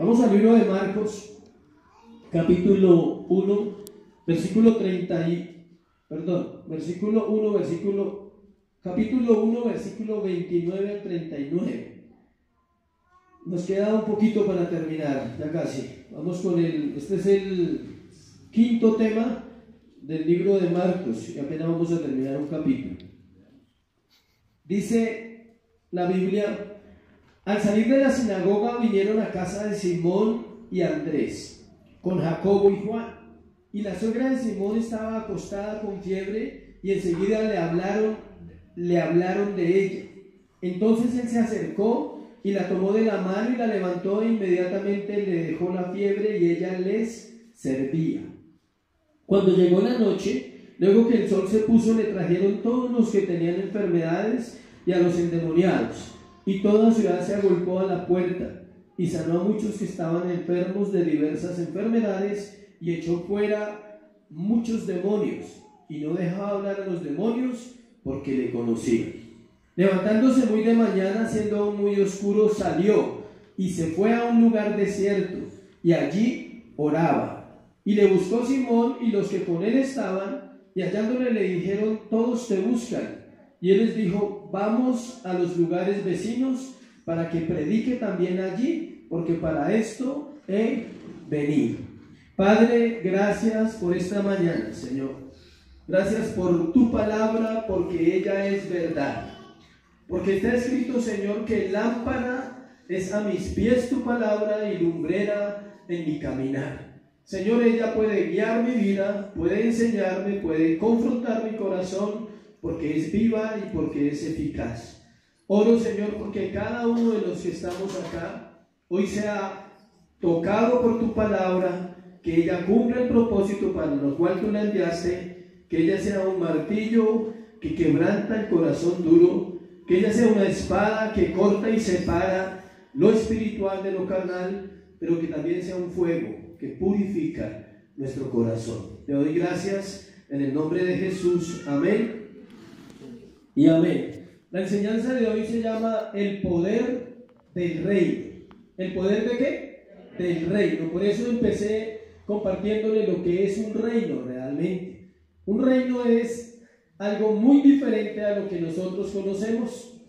Vamos al libro de Marcos, capítulo 1, versículo 30 capítulo 1, versículo 29 al 39. Nos queda un poquito para terminar, ya casi. Vamos con este es el quinto tema del libro de Marcos y apenas vamos a terminar un capítulo. Dice la Biblia: al salir de la sinagoga vinieron a casa de Simón y Andrés, con Jacobo y Juan. Y la suegra de Simón estaba acostada con fiebre y enseguida le hablaron de ella. Entonces él se acercó y la tomó de la mano y la levantó e inmediatamente le dejó la fiebre y ella les servía. Cuando llegó la noche, luego que el sol se puso, le trajeron todos los que tenían enfermedades y a los endemoniados. Y toda la ciudad se agolpó a la puerta y sanó a muchos que estaban enfermos de diversas enfermedades y echó fuera muchos demonios y no dejaba hablar a los demonios porque le conocían. Levantándose muy de mañana, siendo aún muy oscuro, salió y se fue a un lugar desierto y allí oraba. Y le buscó Simón y los que con él estaban, y hallándole le dijeron: todos te buscan. Y él les dijo: vamos a los lugares vecinos para que predique también allí, porque para esto he venido. Padre, gracias por esta mañana, Señor. Gracias por tu palabra, porque ella es verdad. Porque está escrito, Señor, que lámpara es a mis pies tu palabra y lumbrera en mi caminar. Señor, ella puede guiar mi vida, puede enseñarme, puede confrontar mi corazón, porque es viva y porque es eficaz. Oro, Señor, porque cada uno de los que estamos acá hoy sea tocado por tu palabra, que ella cumpla el propósito para lo cual tú la enviaste, que ella sea un martillo que quebranta el corazón duro, que ella sea una espada que corta y separa lo espiritual de lo carnal, pero que también sea un fuego que purifica nuestro corazón. Te doy gracias en el nombre de Jesús. Amén y amén. La enseñanza de hoy se llama el poder del reino. ¿El poder de qué? Del reino. Por eso empecé compartiéndole lo que es un reino realmente. Un reino es algo muy diferente a lo que nosotros conocemos.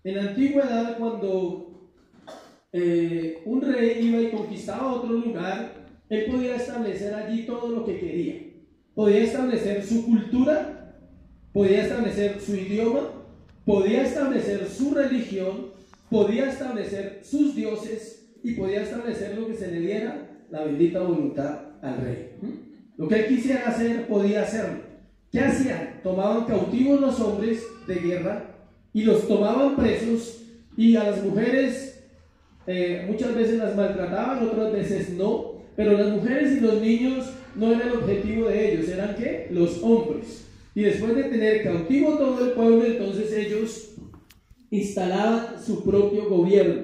En la antigüedad, cuando un rey iba y conquistaba otro lugar, él podía establecer allí todo lo que quería. Podía establecer su cultura, podía establecer su idioma, podía establecer su religión, podía establecer sus dioses y podía establecer lo que se le diera la bendita voluntad al rey. Lo que él quisiera hacer, podía hacerlo. ¿Qué hacían? Tomaban cautivos los hombres de guerra y los tomaban presos, y a las mujeres muchas veces las maltrataban, otras veces no, pero las mujeres y los niños no eran el objetivo de ellos, eran ¿qué? Los hombres. Y después de tener cautivo todo el pueblo, entonces ellos instalaban su propio gobierno.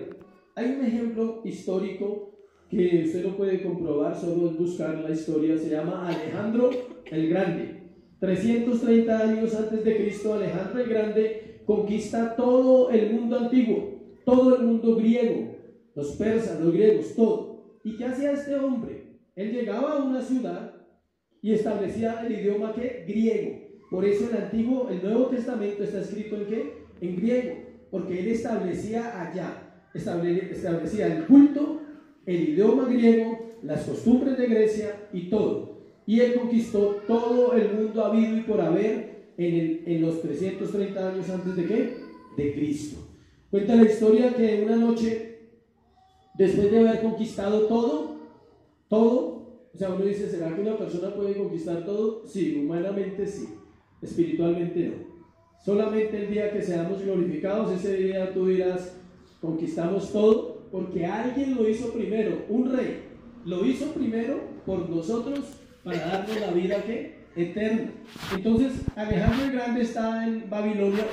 Hay un ejemplo histórico que usted lo puede comprobar, solo es buscar la historia. Se llama Alejandro el Grande. 330 años antes de Cristo, Alejandro el Grande conquista todo el mundo antiguo, todo el mundo griego, los persas, los griegos, todo. ¿Y qué hacía este hombre? Él llegaba a una ciudad y establecía el idioma ¿qué? Griego. Por eso el Nuevo Testamento está escrito ¿en qué? En griego, porque él establecía allá, establecía el culto, el idioma griego, las costumbres de Grecia y todo. Y él conquistó todo el mundo habido y por haber en los 330 años antes de ¿qué? De Cristo. Cuenta la historia que una noche, después de haber conquistado todo, o sea, uno dice, ¿será que una persona puede conquistar todo? Sí, humanamente sí, espiritualmente no. Solamente el día que seamos glorificados, ese día tú dirás, conquistamos todo, porque alguien lo hizo primero, un rey lo hizo primero por nosotros, para darnos la vida ¿qué? Eterna. Entonces Alejandro el Grande está en Babilonia,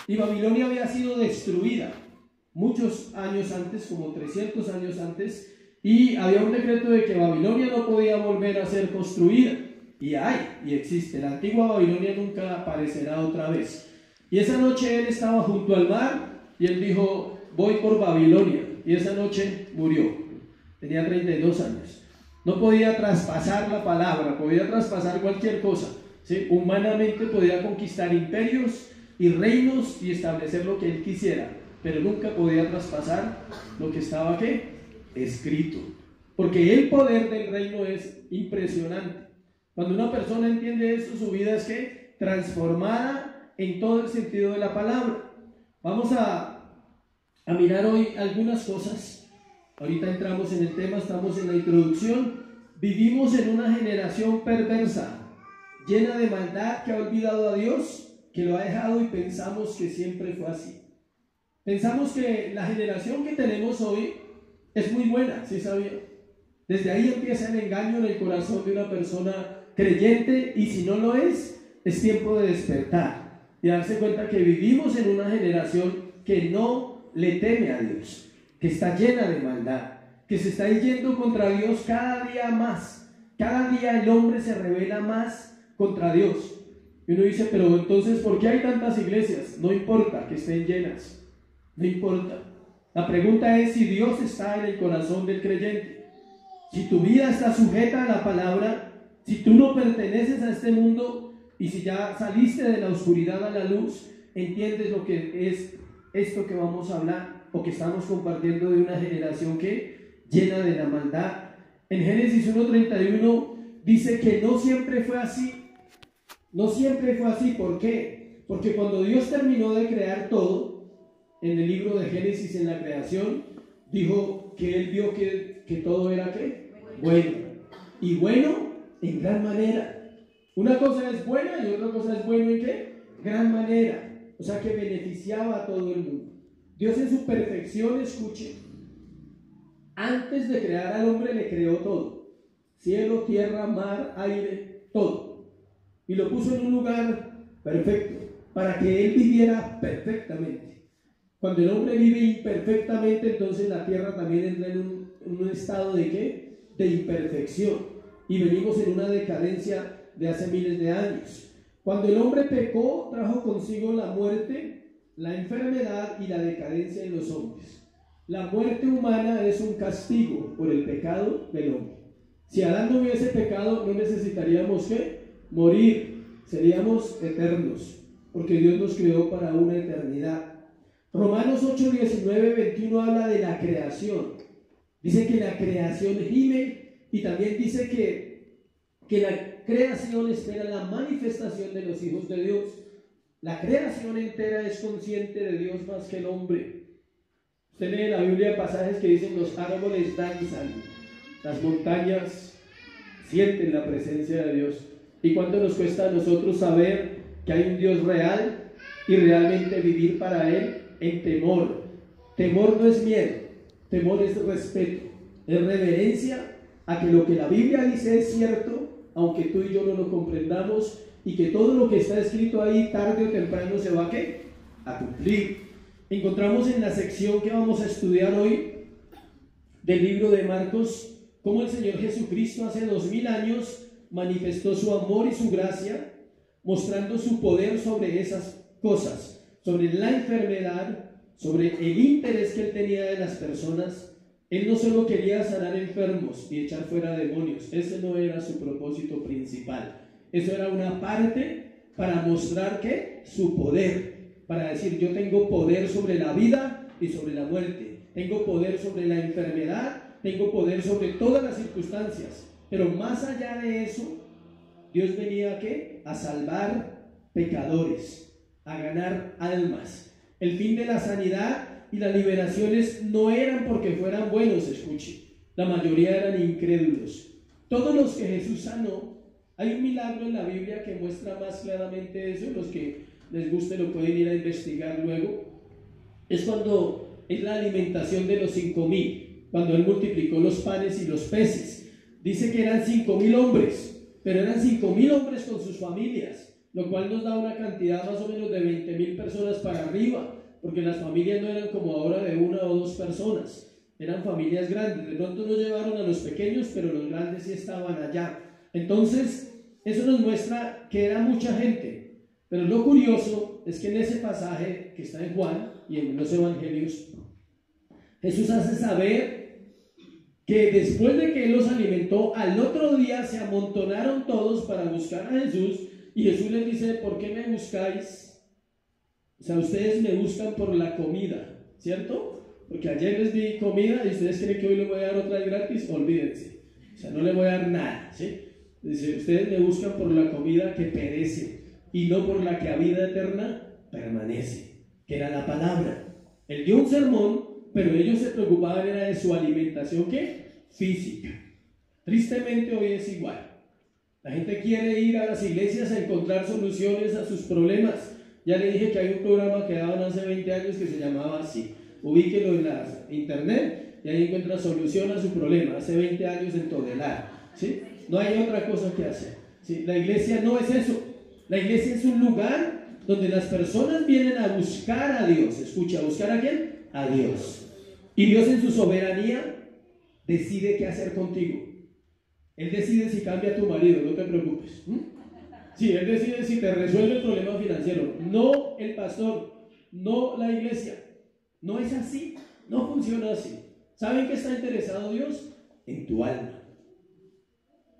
y Babilonia había sido destruida muchos años antes, como 300 años antes, y había un decreto de que Babilonia no podía volver a ser construida, y existe, la antigua Babilonia nunca aparecerá otra vez. Y esa noche él estaba junto al mar y él dijo, voy por Babilonia, y esa noche murió. tenía 32 años. No podía traspasar la palabra, podía traspasar cualquier cosa, ¿sí? Humanamente podía conquistar imperios y reinos y establecer lo que él quisiera, pero nunca podía traspasar lo que estaba ¿qué? Escrito. Porque el poder del reino es impresionante. Cuando una persona entiende eso, su vida es ¿qué? Transformada en todo el sentido de la palabra. Vamos a mirar hoy algunas cosas. Ahorita entramos en el tema, estamos en la introducción. Vivimos en una generación perversa, llena de maldad, que ha olvidado a Dios, que lo ha dejado, y pensamos que siempre fue así. Pensamos que la generación que tenemos hoy es muy buena, ¿sí sabía? Desde ahí empieza el engaño en el corazón de una persona creyente, y si no lo es tiempo de despertar y darse cuenta que vivimos en una generación que no le teme a Dios, que está llena de maldad, que se está yendo contra Dios cada día más. Cada día el hombre se revela más contra Dios. Y uno dice, pero entonces, ¿por qué hay tantas iglesias? No importa que estén llenas, no importa. La pregunta es si Dios está en el corazón del creyente. Si tu vida está sujeta a la palabra, si tú no perteneces a este mundo, y si ya saliste de la oscuridad a la luz, entiendes lo que es esto que vamos a hablar, o que estamos compartiendo, de una generación que llena de la maldad. En Génesis 1:31 dice que no siempre fue así. No siempre fue así. ¿Por qué? Porque cuando Dios terminó de crear todo, en el libro de Génesis, en la creación, dijo que Él vio que todo era ¿qué? Bueno. Y bueno en gran manera. Una cosa es buena y otra cosa es bueno en ¿qué? Gran manera. O sea, que beneficiaba a todo el mundo. Dios en su perfección, escuche, antes de crear al hombre le creó todo: cielo, tierra, mar, aire, todo. Y lo puso en un lugar perfecto para que él viviera perfectamente. Cuando el hombre vive imperfectamente, entonces la tierra también entra en un estado de ¿qué? De imperfección. Y venimos en una decadencia de hace miles de años. Cuando el hombre pecó, trajo consigo la muerte, la enfermedad y la decadencia en los hombres. La muerte humana es un castigo por el pecado del hombre. Si Adán no hubiese pecado, no necesitaríamos ¿qué? Morir, seríamos eternos, porque Dios nos creó para una eternidad. Romanos 8, 19, 21 habla de la creación. Dice que la creación gime, y también dice que la creación espera la manifestación de los hijos de Dios. La creación entera es consciente de Dios más que el hombre. Usted lee en la Biblia pasajes que dicen: los árboles danzan, las montañas sienten la presencia de Dios. ¿Y cuánto nos cuesta a nosotros saber que hay un Dios real y realmente vivir para Él en temor? Temor no es miedo, temor es respeto, es reverencia a que lo que la Biblia dice es cierto, aunque tú y yo no lo comprendamos, y que todo lo que está escrito ahí tarde o temprano se va ¿qué? A cumplir. Encontramos en la sección que vamos a estudiar hoy del libro de Marcos cómo el Señor Jesucristo hace 2000 años manifestó su amor y su gracia, mostrando su poder sobre esas cosas, sobre la enfermedad, sobre el interés que Él tenía de las personas. Él no solo quería sanar enfermos y echar fuera demonios, ese no era su propósito principal. Eso era una parte para mostrar ¿qué? Su poder, para decir: yo tengo poder sobre la vida y sobre la muerte, tengo poder sobre la enfermedad, tengo poder sobre todas las circunstancias. Pero más allá de eso, Dios venía ¿qué? A salvar pecadores, a ganar almas. El fin de la sanidad y las liberaciones no eran porque fueran buenos, escuche. La mayoría eran incrédulos. Todos los que Jesús sanó, hay un milagro en la Biblia que muestra más claramente eso. Los que les guste lo pueden ir a investigar luego. Es cuando es la alimentación de los 5,000, cuando Él multiplicó los panes y los peces. Dice que eran 5,000 hombres, pero eran 5,000 hombres con sus familias, lo cual nos da una cantidad más o menos de 20,000 personas para arriba, porque las familias no eran como ahora de 1 o 2 personas, eran familias grandes. De pronto no llevaron a los pequeños, pero los grandes sí estaban allá. Entonces, eso nos muestra que era mucha gente. Pero lo curioso es que en ese pasaje que está en Juan y en los evangelios, Jesús hace saber que después de que Él los alimentó, al otro día se amontonaron todos para buscar a Jesús, y Jesús les dice: ¿por qué me buscáis? O sea, ustedes me buscan por la comida, ¿cierto? Porque ayer les di comida y ustedes creen que hoy les voy a dar otra gratis. Olvídense, o sea, no les voy a dar nada, ¿sí? Dice: ustedes me buscan por la comida que perece y no por la que a vida eterna permanece, que era la palabra. Él dio un sermón, pero ellos se preocupaban era de su alimentación, ¿qué? Física. Tristemente hoy es igual. La gente quiere ir a las iglesias a encontrar soluciones a sus problemas. Ya le dije que hay un programa que daban hace 20 años que se llamaba así. Ubíquelo en la internet y ahí encuentra solución a su problema. Hace 20 años en Todelar, ¿sí? No hay otra cosa que hacer, ¿sí? La iglesia no es eso. La iglesia es un lugar donde las personas vienen a buscar a Dios. Escucha, ¿a buscar a quién? A Dios. Y Dios en su soberanía decide qué hacer contigo. Él decide si cambia a tu marido, no te preocupes. Sí, Él decide si te resuelve el problema financiero. No el pastor, no la iglesia. No es así, no funciona así. ¿Saben qué está interesado Dios? En tu alma.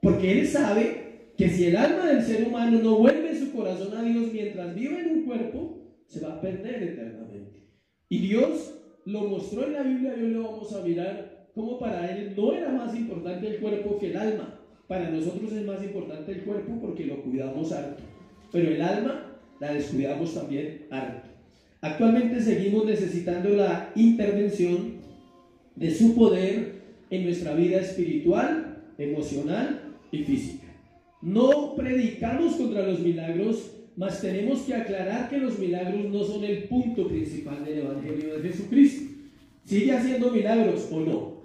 Porque Él sabe que si el alma del ser humano no vuelve su corazón a Dios mientras vive en un cuerpo, se va a perder eternamente. Y Dios lo mostró en la Biblia, y hoy lo vamos a mirar cómo para Él no era más importante el cuerpo que el alma. Para nosotros es más importante el cuerpo porque lo cuidamos harto, pero el alma la descuidamos también harto. Actualmente seguimos necesitando la intervención de su poder en nuestra vida espiritual, emocional y física. No predicamos contra los milagros, mas tenemos que aclarar que los milagros no son el punto principal del Evangelio de Jesucristo. ¿Sigue haciendo milagros o no?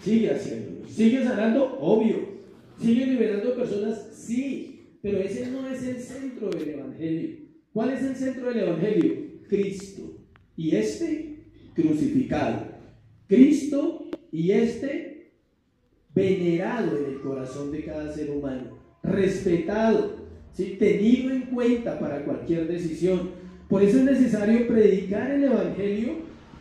Sigue haciéndolos. ¿Sigue sanando? Obvio. ¿Sigue liberando personas? Sí. Pero ese no es el centro del Evangelio. ¿Cuál es el centro del Evangelio? Cristo y crucificado. Cristo y venerado en el corazón de cada ser humano, respetado, ¿sí? Tenido en cuenta para cualquier decisión. Por eso es necesario predicar el Evangelio,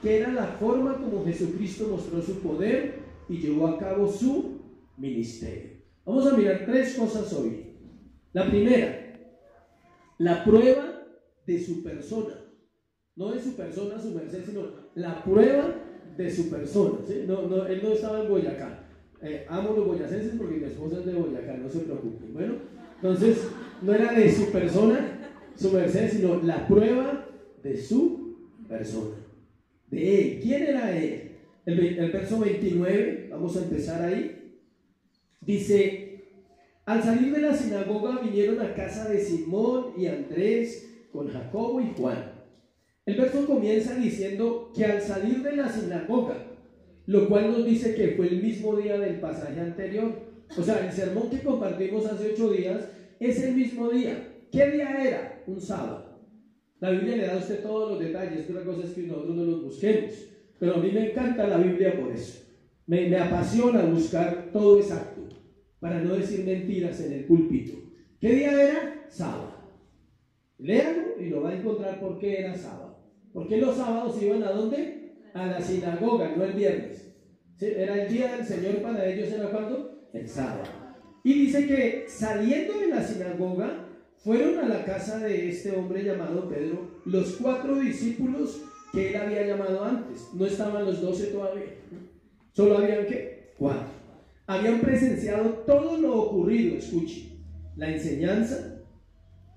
que era la forma como Jesucristo mostró su poder y llevó a cabo su ministerio. Vamos a mirar 3 cosas hoy. La primera, la prueba de su persona. No de su persona, su merced, sino la prueba de su persona, ¿sí? Él no estaba en Boyacá. Amo los boyacenses porque mi esposa es de Boyacá, no se preocupen. Bueno, entonces no era de su persona, su merced, sino la prueba de su persona. De él. ¿Quién era él? El verso 29, vamos a empezar ahí. Dice: al salir de la sinagoga vinieron a casa de Simón y Andrés con Jacobo y Juan. El verso comienza diciendo que al salir de la sinagoga, lo cual nos dice que fue el mismo día del pasaje anterior. O sea, el sermón que compartimos hace 8 días es el mismo día. ¿Qué día era? Un sábado. La Biblia le da a usted todos los detalles, otra cosa es que nosotros no los busquemos, pero a mí me encanta la Biblia por eso. Me apasiona buscar todo exacto, para no decir mentiras en el púlpito. ¿Qué día era? Sábado. Léalo y lo va a encontrar por qué era sábado. ¿Por qué los sábados iban a dónde? A la sinagoga, no el viernes. ¿Sí? Era el día del Señor, para ellos era ¿cuándo? El sábado. Y dice que saliendo de la sinagoga fueron a la casa de este hombre llamado Pedro los 4 discípulos que él había llamado antes. No estaban los 12 todavía. Solo habían ¿qué? 4. Habían presenciado todo lo ocurrido, escuche, la enseñanza,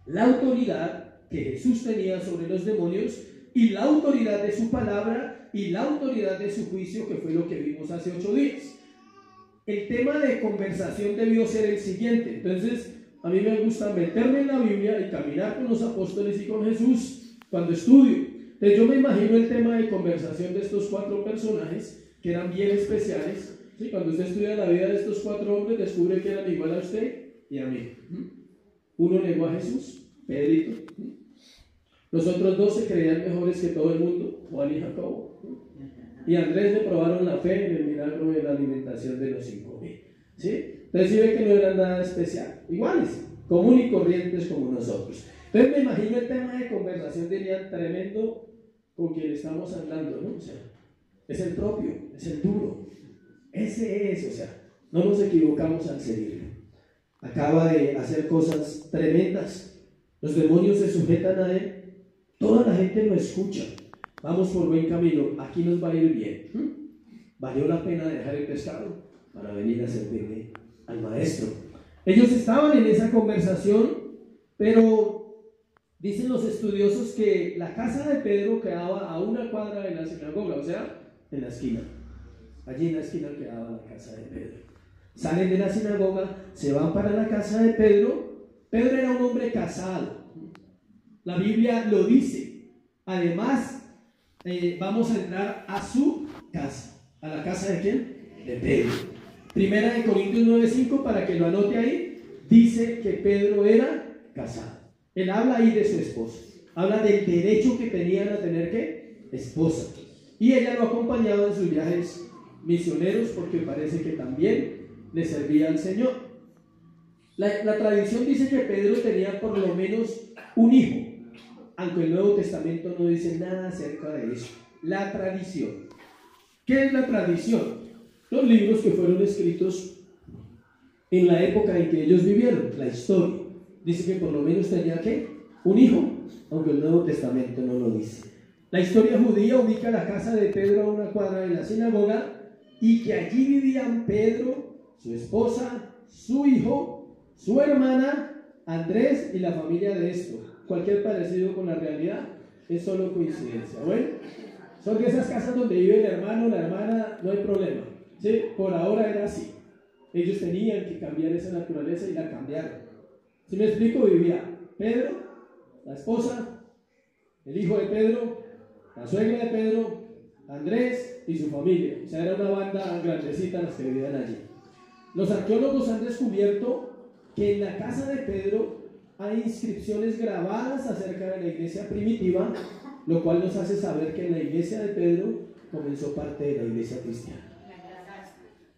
la autoridad que Jesús tenía sobre los demonios y la autoridad de su palabra y la autoridad de su juicio, que fue lo que vimos hace 8 días. El tema de conversación debió ser el siguiente. Entonces, a mí me gusta meterme en la Biblia y caminar con los apóstoles y con Jesús cuando estudio. Entonces, yo me imagino el tema de conversación de estos 4 personajes que eran bien especiales. ¿Sí? Cuando usted estudia la vida de estos 4 hombres, descubre que eran igual a usted y a mí. Uno negó a Jesús, Pedrito. Los otros 2 se creían mejores que todo el mundo, Juan y Jacobo. Y Andrés le probaron la fe en el milagro de la alimentación de los 5,000. ¿Sí? Entonces sí ve que no eran nada especial. Iguales, común y corrientes como nosotros. Entonces me imagino el tema de conversación, dirían, tremendo con quien estamos hablando, ¿no? O sea, es el propio, es el duro. Ese es, o sea, no nos equivocamos al seguirlo. Acaba de hacer cosas tremendas. Los demonios se sujetan a él. Toda la gente lo escucha. Vamos por buen camino. Aquí nos va a ir bien. Valió la pena dejar el pescado para venir a servirle al maestro. Ellos estaban en esa conversación, pero dicen los estudiosos que la casa de Pedro quedaba a una cuadra de la sinagoga, o sea, en la esquina. Allí en la esquina quedaba la casa de Pedro. Salen de la sinagoga, se van para la casa de Pedro. Pedro era un hombre casado. La Biblia lo dice. Además, vamos a entrar a su casa. ¿A la casa de quién? De Pedro. Primera de Corintios 9:5, para que lo anote ahí, dice que Pedro era casado. Él habla ahí de su esposa. Habla del derecho que tenían a tener, ¿qué? Esposa. Y ella lo acompañaba en sus viajes misioneros porque parece que también le servía al Señor. La tradición dice que Pedro tenía por lo menos un hijo, aunque el Nuevo Testamento no dice nada acerca de eso. La tradición. ¿Qué es la tradición? Los libros que fueron escritos en la época en que ellos vivieron, la historia. Dice que por lo menos tenía, ¿qué? Un hijo, aunque el Nuevo Testamento no lo dice. La historia judía ubica la casa de Pedro a una cuadra de la sinagoga y que allí vivían Pedro, su esposa, su hijo, su hermana, Andrés y la familia de esto. Cualquier parecido con la realidad es solo coincidencia. Bueno, son de esas casas donde vive el hermano, la hermana, no hay problema. ¿Sí? Por ahora era así. Ellos tenían que cambiar esa naturaleza y la cambiaron. ¿Sí me explico? Vivía Pedro, la esposa, el hijo de Pedro, la suegra de Pedro, Andrés y su familia. O sea, era una banda grandecita las que vivían allí. Los arqueólogos han descubierto que en la casa de Pedro hay inscripciones grabadas acerca de la iglesia primitiva, lo cual nos hace saber que en la iglesia de Pedro comenzó parte de la iglesia cristiana.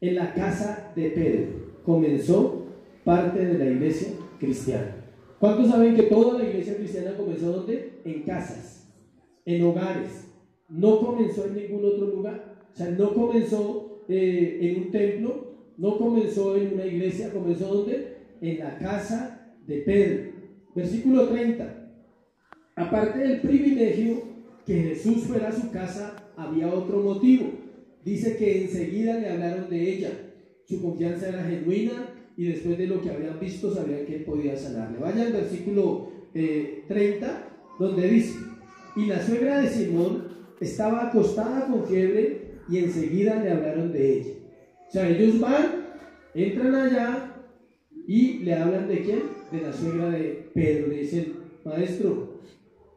En la casa de Pedro comenzó parte de la iglesia cristiana. ¿Cuántos saben que toda la iglesia cristiana comenzó ¿dónde? En casas, en hogares. No comenzó en ningún otro lugar. O sea, no comenzó en un templo, no comenzó en una iglesia, comenzó ¿dónde? En la casa de Pedro. Versículo 30. Aparte del privilegio que Jesús fuera a su casa, había otro motivo. Dice que enseguida le hablaron de ella. Su confianza era genuina y después de lo que habían visto sabían que él podía sanarle. Vaya al versículo 30, donde dice: y la suegra de Simón estaba acostada con fiebre y enseguida le hablaron de ella. O sea, ellos van, entran allá y le hablan ¿de quién? De la suegra de Pedro. Le dicen: maestro,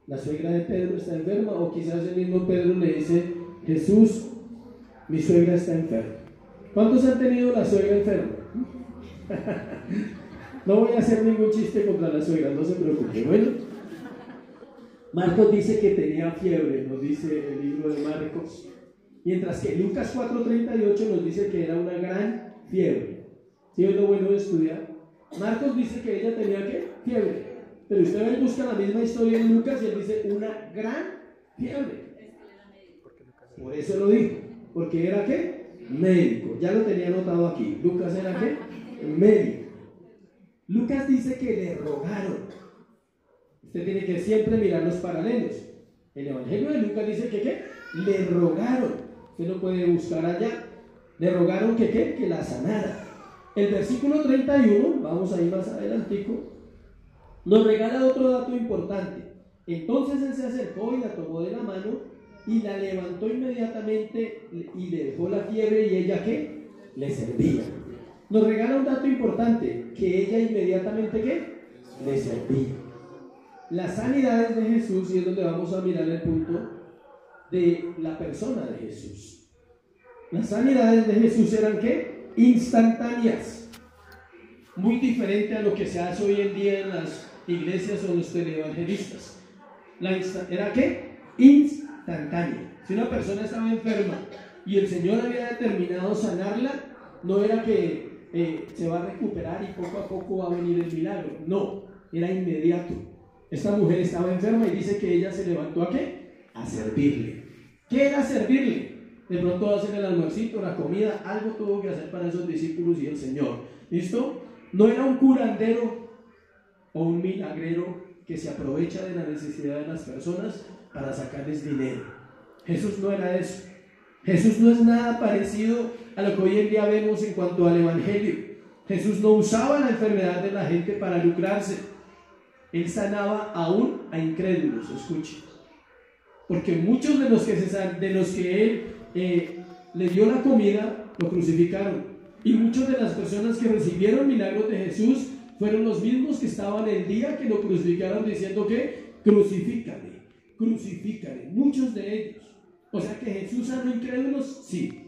la suegra de Pedro está enferma. O quizás el mismo Pedro le dice: Jesús, mi suegra está enferma. ¿Cuántos han tenido la suegra enferma? No voy a hacer ningún chiste contra la suegra, no se preocupe. Bueno, Marcos dice que tenía fiebre, nos dice el libro de Marcos, mientras que Lucas 4:38 nos dice que era una gran fiebre. ¿Sí es lo bueno de estudiar? Marcos dice que ella tenía ¿qué? Fiebre, pero usted busca la misma historia en Lucas y él dice una gran fiebre. Por eso lo dijo, porque era ¿qué? Médico. Ya lo tenía anotado aquí. Lucas era ¿qué? Médico. Lucas dice que le rogaron. Usted tiene que siempre mirar los paralelos. El Evangelio de Lucas dice que ¿qué? Le rogaron. Usted lo puede buscar allá. Le rogaron que ¿qué? Que la sanara. El versículo 31, vamos a ir más adelantico, nos regala otro dato importante. Entonces él se acercó y la tomó de la mano y la levantó inmediatamente y le dejó la fiebre y ella ¿qué? Le servía. Nos regala un dato importante, que ella inmediatamente ¿qué? Le servía. Las sanidades de Jesús, y es donde vamos a mirar el punto de la persona de Jesús. Las sanidades de Jesús eran ¿qué? Instantáneas. Muy diferente a lo que se hace hoy en día en las iglesias o los televangelistas. ¿Era qué? Instantánea. Si una persona estaba enferma y el Señor había determinado sanarla, no era que se va a recuperar y poco a poco va a venir el milagro. No, era inmediato. Esta mujer estaba enferma y dice que ella se levantó ¿a qué? A servirle. ¿Qué era servirle? De pronto hacen el almuercito, la comida, algo tuvo que hacer para esos discípulos y el Señor. ¿Listo? No era un curandero o un milagrero que se aprovecha de la necesidad de las personas para sacarles dinero. Jesús no era eso. Jesús no es nada parecido a lo que hoy en día vemos en cuanto al Evangelio. Jesús no usaba la enfermedad de la gente para lucrarse. Él sanaba aún a incrédulos, escuche. Porque muchos de los que Él le dio la comida, lo crucificaron. Y muchas de las personas que recibieron milagros de Jesús fueron los mismos que estaban el día que lo crucificaron diciendo que crucifícale, crucifícale. Muchos de ellos. O sea que Jesús sanó incrédulos, sí.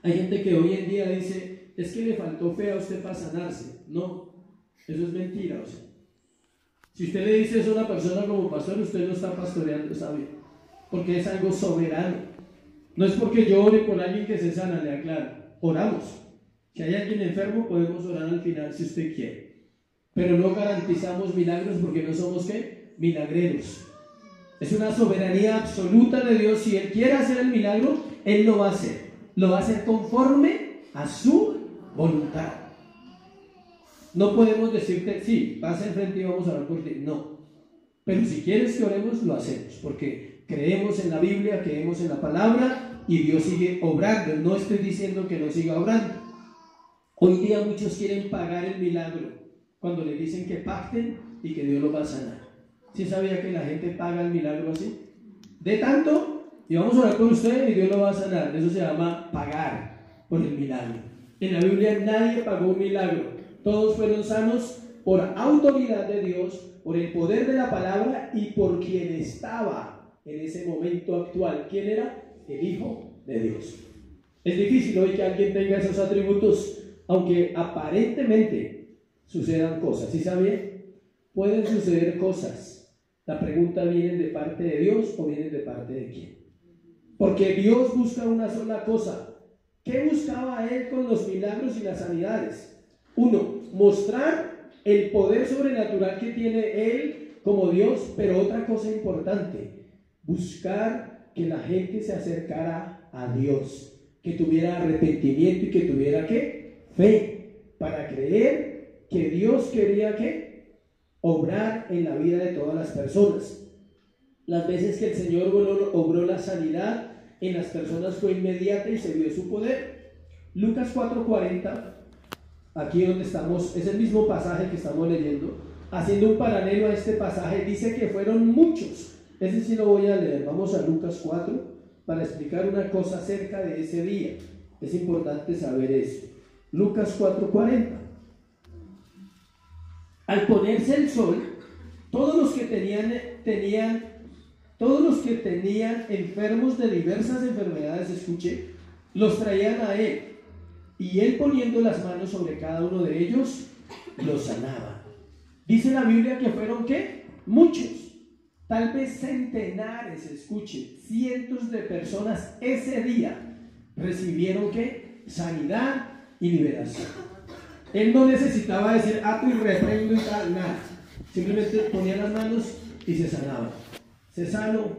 Hay gente que hoy en día dice, es que le faltó fe a usted para sanarse. No, eso es mentira. O sea, si usted le dice eso a una persona como pastor, usted no está pastoreando, ¿sabe? Porque es algo soberano. No es porque yo ore por alguien que se sana, le aclaro. Oramos. Si hay alguien enfermo, podemos orar al final si usted quiere. Pero no garantizamos milagros porque no somos, ¿qué? Milagreros. Es una soberanía absoluta de Dios. Si Él quiere hacer el milagro, Él lo va a hacer. Lo va a hacer conforme a su voluntad. No podemos decirte, sí, pasa enfrente y vamos a orar por ti. No. Pero si quieres que oremos, lo hacemos. Porque creemos en la Biblia, creemos en la palabra y Dios sigue obrando. No estoy diciendo que no siga obrando. Hoy día muchos quieren pagar el milagro cuando le dicen que pacten y que Dios lo va a sanar. ¿Sí sabía que la gente paga el milagro así? De tanto, y vamos a orar por usted y Dios lo va a sanar. Eso se llama pagar por el milagro. En la Biblia nadie pagó un milagro. Todos fueron sanos por autoridad de Dios, por el poder de la palabra y por quien estaba en ese momento actual. ¿Quién era? El Hijo de Dios. Es difícil hoy que alguien tenga esos atributos, aunque aparentemente sucedan cosas. ¿Sí sabía? Pueden suceder cosas. La pregunta, ¿vienen de parte de Dios o vienen de parte de quién? Porque Dios busca una sola cosa. ¿Qué buscaba Él con los milagros y las sanidades? Uno, mostrar el poder sobrenatural que tiene Él como Dios, pero otra cosa importante, buscar que la gente se acercara a Dios, que tuviera arrepentimiento y que tuviera, ¿qué? Fe, para creer que Dios quería, ¿qué? Obrar en la vida de todas las personas. Las veces que el Señor obró la sanidad en las personas fue inmediata y se vio su poder. Lucas 4:40, aquí donde estamos, es el mismo pasaje que estamos leyendo, haciendo un paralelo a este pasaje, dice que fueron muchos. Ese sí lo voy a leer. Vamos a Lucas 4 para explicar una cosa acerca de ese día. Es importante saber eso. Lucas 4:40. Al ponerse el sol, todos los que tenían enfermos de diversas enfermedades, escuche, los traían a Él, y Él poniendo las manos sobre cada uno de ellos, los sanaba. Dice la Biblia que fueron, ¿qué? Muchos, tal vez centenares, escuche, cientos de personas ese día recibieron, ¿qué? Sanidad y liberación. Él no necesitaba decir ato y reprendo y tal, nada. Simplemente ponía las manos y se sanaba. Se sano,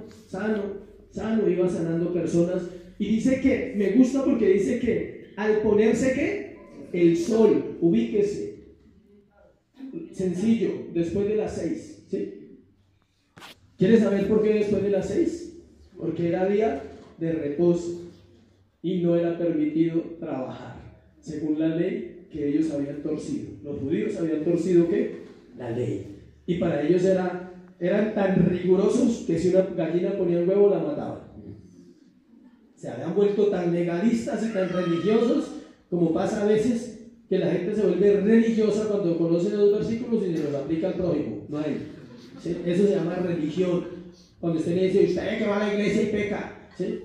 iba sanando personas. Y dice que, me gusta porque dice que al ponerse, ¿qué? El sol, ubíquese. Sencillo, después de las 6, ¿sí? ¿Quieres saber por qué después de las 6? Porque era día de reposo y no era permitido trabajar, según la ley que ellos habían torcido. Los judíos habían torcido, ¿qué? La ley. Y para ellos eran tan rigurosos que si una gallina ponía un huevo la mataban. Se habían vuelto tan legalistas y tan religiosos como pasa a veces que la gente se vuelve religiosa cuando conoce los versículos y se los aplica al prójimo, no a él. ¿Sí? Eso se llama religión. Cuando usted le dice, usted que va a la iglesia y peca, ¿sí?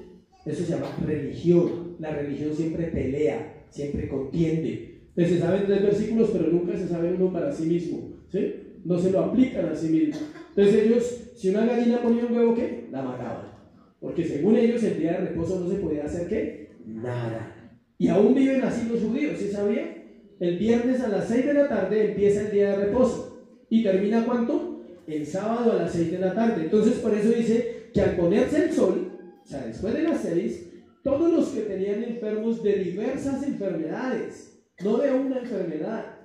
Eso se llama religión. La religión siempre pelea, siempre contiende. Entonces se saben 3 versículos, pero nunca se sabe uno para sí mismo, ¿sí? No se lo aplican a sí mismo. Entonces ellos, si una gallina ponía un huevo, ¿qué? La mataban. Porque según ellos el día de reposo no se podía hacer, ¿qué? Nada. Y aún viven así los judíos, ¿sí sabía? El viernes a las 6 de la tarde empieza el día de reposo. ¿Y termina cuánto? El sábado a las 6 de la tarde. Entonces por eso dice que al ponerse el sol, o sea, después de las 6, todos los que tenían enfermos de diversas enfermedades, no de una enfermedad,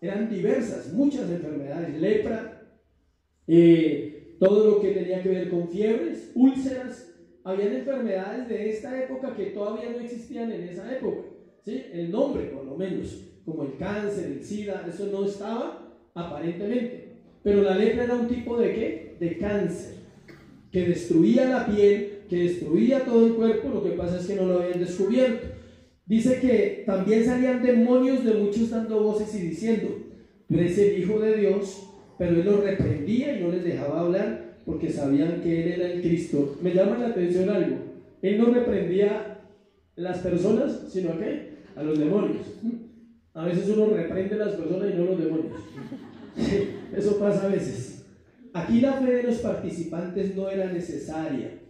eran diversas, muchas enfermedades, lepra, todo lo que tenía que ver con fiebres, úlceras. Habían enfermedades de esta época que todavía no existían en esa época, ¿sí? El nombre por lo menos, como el cáncer, el SIDA, eso no estaba aparentemente, pero la lepra era un tipo de ¿qué? De cáncer, que destruía la piel, que destruía todo el cuerpo. Lo que pasa es que no lo habían descubierto. Dice que también salían demonios de muchos dando voces y diciendo: tú eres el Hijo de Dios, pero él los reprendía y no les dejaba hablar porque sabían que él era el Cristo. Me llama la atención algo: él no reprendía a las personas, sino a ¿qué? A los demonios. A veces uno reprende a las personas y no a los demonios. Eso pasa a veces. Aquí la fe de los participantes no era necesaria,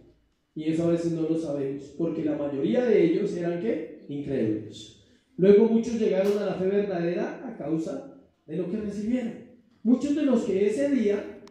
y eso a veces no lo sabemos, porque la mayoría de ellos eran ¿qué? Incrédulos. Luego muchos llegaron a la fe verdadera a causa de lo que recibieron. Muchos de los que ese día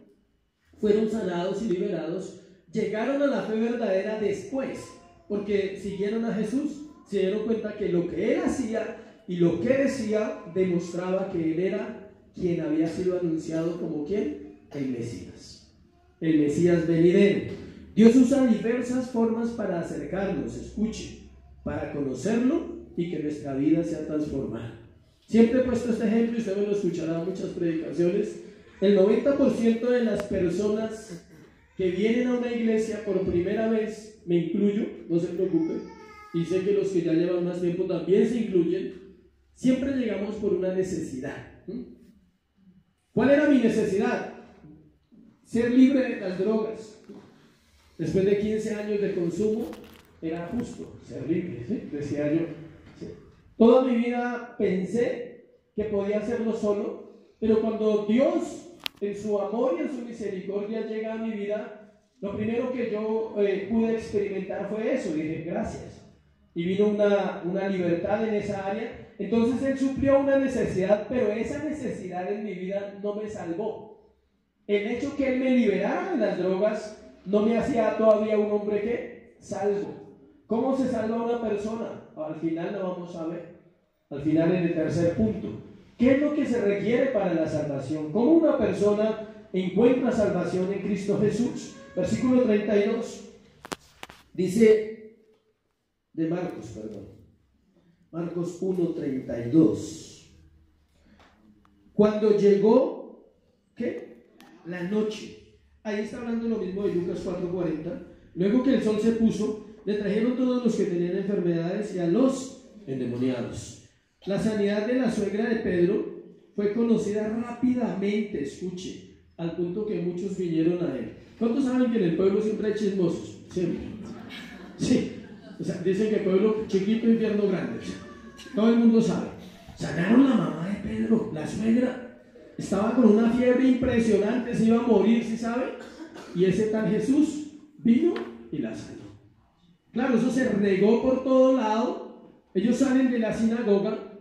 fueron sanados y liberados llegaron a la fe verdadera después, porque siguieron a Jesús, se dieron cuenta que lo que él hacía y lo que decía demostraba que él era quien había sido anunciado como ¿quién? El Mesías venidero. Dios usa diversas formas para acercarnos, escuche, para conocerlo y que nuestra vida sea transformada. Siempre he puesto este ejemplo y usted me lo escuchará en muchas predicaciones. El 90% de las personas que vienen a una iglesia por primera vez, me incluyo, no se preocupe, y sé que los que ya llevan más tiempo también se incluyen, siempre llegamos por una necesidad. ¿Cuál era mi necesidad? Ser libre de las drogas. Después de 15 años de consumo, era justo ser libre, ¿sí? Decía yo. ¿Sí? Toda mi vida pensé que podía hacerlo solo, pero cuando Dios, en su amor y en su misericordia, llega a mi vida, lo primero que yo pude experimentar fue eso. Dije, gracias. Y vino una libertad en esa área. Entonces Él suplió una necesidad, pero esa necesidad en mi vida no me salvó. El hecho que Él me liberara de las drogas no me hacía todavía un hombre que salvo. ¿Cómo se salva una persona? Al final lo vamos a ver. Al final, en el tercer punto, ¿qué es lo que se requiere para la salvación? ¿Cómo una persona encuentra salvación en Cristo Jesús? Versículo 32 dice de Marcos 1:32. Cuando llegó, ¿qué? La noche. Ahí está hablando lo mismo de Lucas 4:40. Luego que el sol se puso, le trajeron todos los que tenían enfermedades y a los endemoniados. La sanidad de la suegra de Pedro fue conocida rápidamente, escuche, al punto que muchos vinieron a él. ¿Cuántos saben que en el pueblo siempre hay chismosos? Siempre. Sí. O sea, dicen que pueblo chiquito, infierno grande. Todo el mundo sabe. Sanaron la mamá de Pedro, la suegra. Estaba con una fiebre impresionante, se iba a morir, ¿sí sabe? Y ese tal Jesús vino y la sanó. Claro, eso se regó por todo lado. Ellos salen de la sinagoga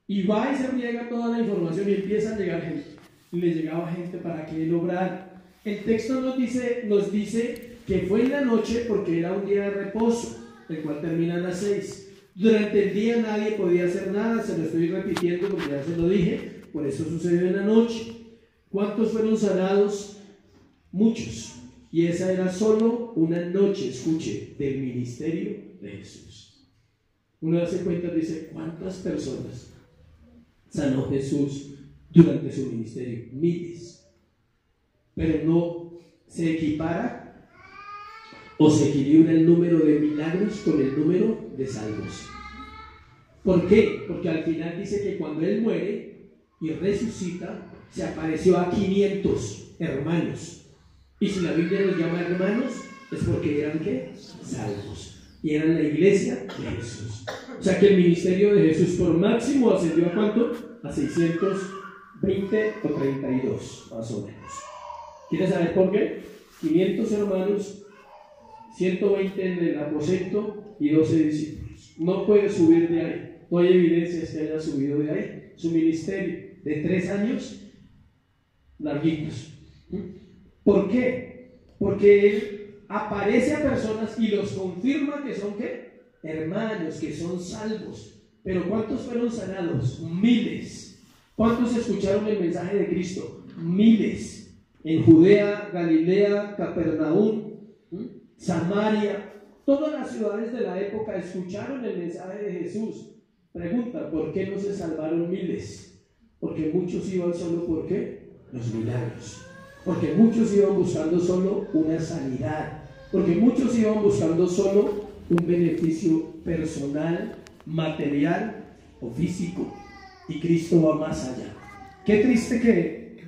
y va y se riega toda la información y empieza a llegar gente. Y les llegaba gente para que él obrara. El texto nos dice que fue en la noche porque era un día de reposo, el cual termina a las 6. Durante el día nadie podía hacer nada, se lo estoy repitiendo porque ya se lo dije, por eso sucedió en la noche. ¿Cuántos fueron sanados? Muchos. Y esa era solo una noche, escuche, del ministerio de Jesús. Uno hace cuenta y dice, ¿cuántas personas sanó Jesús durante su ministerio? Miles. Pero no se equipara o se equilibra el número de milagros con el número de salvos. ¿Por qué? Porque al final dice que cuando Él muere y resucita, se apareció a 500 hermanos. Y si la Biblia los llama hermanos, es porque eran ¿qué? Salvos. Y eran la iglesia de Jesús. O sea que el ministerio de Jesús por máximo ascendió ¿a cuánto? A 620 o 32, más o menos. ¿Quieres saber por qué? 500 hermanos, 120 en el aposento y 12 discípulos. No puede subir de ahí. No hay evidencias que haya subido de ahí. Su ministerio de 3 años larguitos. ¿Por qué? Porque Él aparece a personas y los confirma que son ¿qué? hermanos que son salvos. Pero ¿cuántos fueron sanados? Miles. ¿Cuántos escucharon el mensaje de Cristo? Miles. En Judea, Galilea, Capernaum, Samaria, todas las ciudades de la época escucharon el mensaje de Jesús. Pregunta, ¿por qué no se salvaron miles? Porque muchos iban solo ¿por qué? Los milagros. Porque muchos iban buscando solo una sanidad. Porque muchos iban buscando solo un beneficio personal, material o físico. Y Cristo va más allá. Qué triste que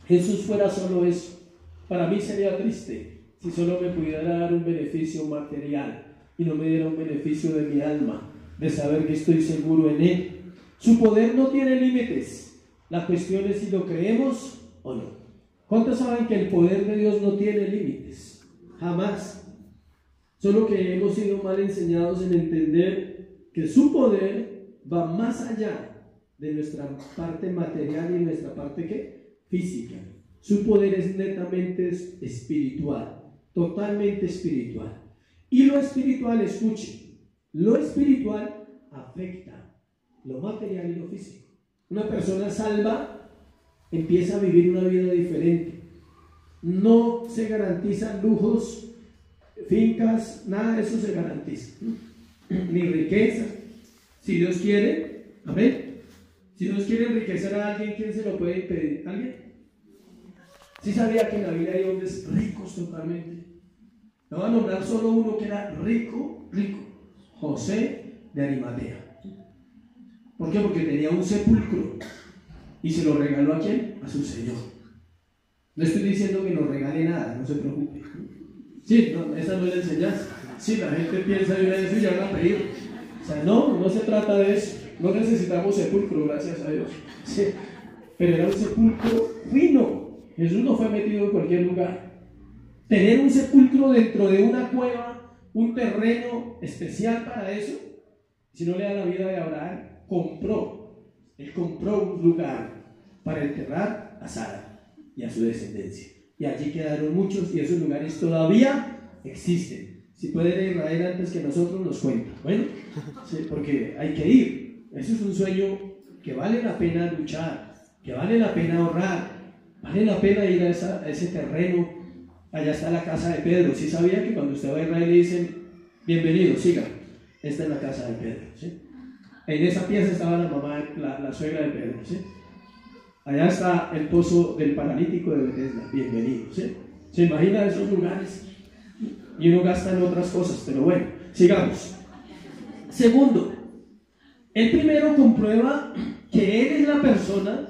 Jesús fuera solo eso. Para mí sería triste si solo me pudiera dar un beneficio material y no me diera un beneficio de mi alma, de saber que estoy seguro en Él. Su poder no tiene límites. La cuestión es si lo creemos o no. ¿Cuántos saben que el poder de Dios no tiene límites? Jamás. Solo que hemos sido mal enseñados en entender que su poder va más allá de nuestra parte material y nuestra parte ¿qué? Física. Su poder es netamente espiritual, totalmente espiritual. Y lo espiritual, escuche, lo espiritual afecta lo material y lo físico. Una persona salva empieza a vivir una vida diferente. No se garantizan lujos, fincas, nada de eso se garantiza. Ni riqueza. Si Dios quiere, amén. Si Dios quiere enriquecer a alguien, ¿quién se lo puede impedir? ¿Alguien? ¿Sí sabía que en la Biblia hay hombres ricos totalmente? Le voy a nombrar solo uno que era rico, rico. José de Arimatea. ¿Por qué? Porque tenía un sepulcro y se lo regaló ¿a quién? A su Señor. No estoy diciendo que nos regale nada, no se preocupe. Sí, no, esa no es la enseñanza. Sí, la gente piensa de una vez y ya van a pedir. O sea, no se trata de eso. No necesitamos sepulcro, gracias a Dios. Sí, pero era un sepulcro fino. Jesús no fue metido en cualquier lugar. Tener un sepulcro dentro de una cueva, un terreno especial para eso, si no le da la vida de Abraham, él compró un lugar para enterrar a Sara y a su descendencia. Y allí quedaron muchos y esos lugares todavía existen. Si pueden ir a Israel antes que nosotros, nos cuenta. Bueno, sí, porque hay que ir. Eso es un sueño que vale la pena luchar, que vale la pena ahorrar, vale la pena ir a ese terreno. Allá está la casa de Pedro. ¿Sí sabía que cuando usted va a Israel le dicen, bienvenido, siga? Esta es la casa de Pedro, ¿sí? En esa pieza estaba la mamá, la suegra de Pedro, ¿sí? Allá está el pozo del paralítico de Bethesda, bienvenido, ¿sí? ¿Se imagina esos lugares? Y uno gasta en otras cosas, pero bueno, sigamos. Segundo, él primero comprueba que él es la persona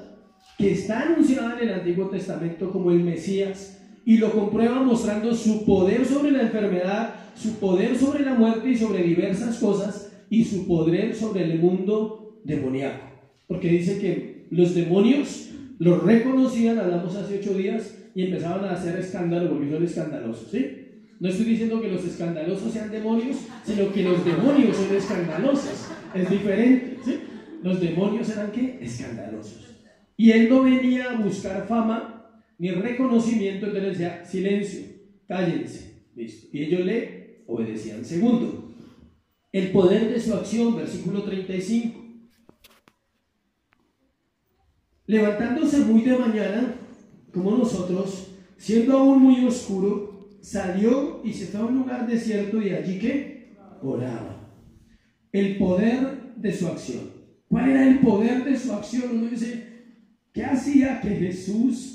que está anunciada en el Antiguo Testamento como el Mesías, y lo comprueba mostrando su poder sobre la enfermedad, su poder sobre la muerte y sobre diversas cosas, y su poder sobre el mundo demoníaco. Porque dice que los demonios los reconocían, hablamos hace 8 días, y empezaban a hacer escándalo porque son escandalosos, ¿sí? No estoy diciendo que los escandalosos sean demonios, sino que los demonios son escandalosos. Es diferente, ¿sí? Los demonios eran ¿qué? Escandalosos. Y él no venía a buscar fama ni reconocimiento, entonces decía, silencio, cállense, listo. Y ellos le obedecían. Segundo, el poder de su acción, versículo 35. Levantándose muy de mañana, como nosotros, siendo aún muy oscuro, salió y se fue a un lugar desierto y allí ¿qué? Oraba. El poder de su acción. ¿Cuál era el poder de su acción? Uno dice, ¿qué hacía que Jesús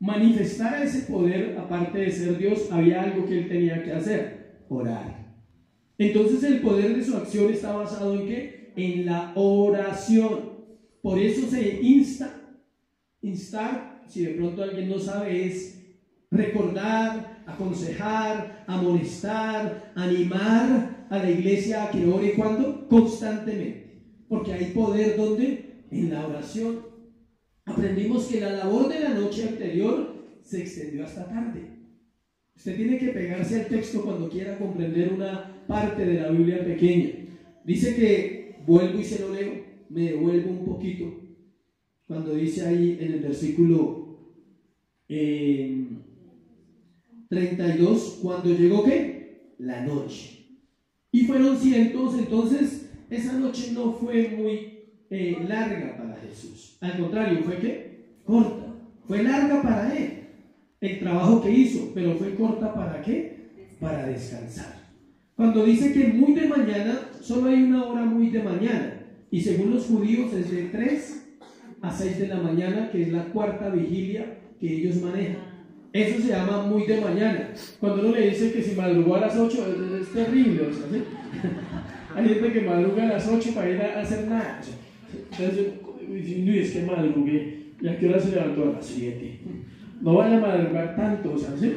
manifestara ese poder? Aparte de ser Dios, había algo que él tenía que hacer: orar. Entonces el poder de su acción está basado en ¿qué? En la oración. Por eso se instar, si de pronto alguien no sabe, es recordar, aconsejar, amonestar, animar a la iglesia a que ore. ¿Cuándo? Constantemente. Porque hay poder ¿dónde? En la oración. Aprendimos que la labor de la noche anterior se extendió hasta tarde. Usted tiene que pegarse al texto cuando quiera comprender una parte de la Biblia pequeña. Dice que, vuelvo y se lo leo, me devuelvo un poquito, cuando dice ahí en el versículo 32, cuando llegó ¿qué? La noche. y fueron cientos. Entonces esa noche no fue muy larga para Jesús, al contrario, fue ¿qué? Corta. Fue larga para él el trabajo que hizo, pero fue corta ¿para qué? Para descansar. Cuando dice que muy de mañana, solo hay una hora muy de mañana, y según los judíos es de 3 a 6 de la mañana, que es la cuarta vigilia que ellos manejan. Eso se llama muy de mañana. Cuando uno le dice que si madrugó a las 8 es terrible, o sea, ¿sí? Hay gente que madruga a las 8 para ir a hacer nada. Entonces, es que madrugué. ¿Y a qué hora se levantó? A las 7. No vaya a madrugar tanto, o sea, ¿sí?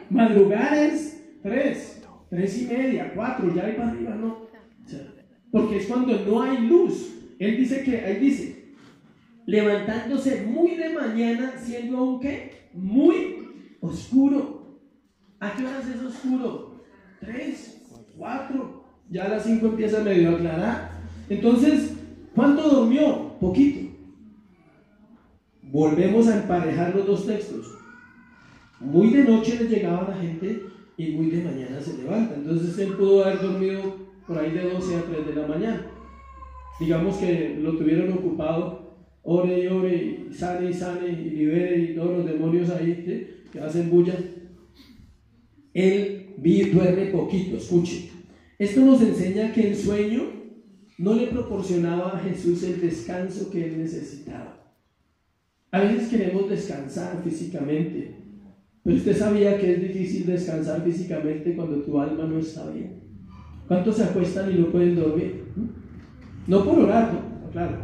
Madrugar es 3 y media, 4, ya hay para arriba, ¿no? O sea, porque es cuando no hay luz. Él dice que, ahí dice, levantándose muy de mañana, siendo aún ¿qué? Muy oscuro. ¿A qué horas es oscuro? 3, 4, ya a las 5 empieza medio a aclarar. Entonces, ¿cuánto durmió? Poquito. Volvemos a emparejar los dos textos. Muy de noche les llegaba la gente y muy de mañana se levanta. Entonces él pudo haber dormido por ahí de 12 a 3 de la mañana. Digamos que lo tuvieron ocupado, ore y sane y libere y todos los demonios ahí, ¿sí? Que hacen bulla. Él duerme poquito, escuche. Esto nos enseña que el sueño no le proporcionaba a Jesús el descanso que él necesitaba. A veces queremos descansar físicamente, pero usted sabía que es difícil descansar físicamente cuando tu alma no está bien. ¿Cuántos se acuestan y no pueden dormir? No por orar, no, claro,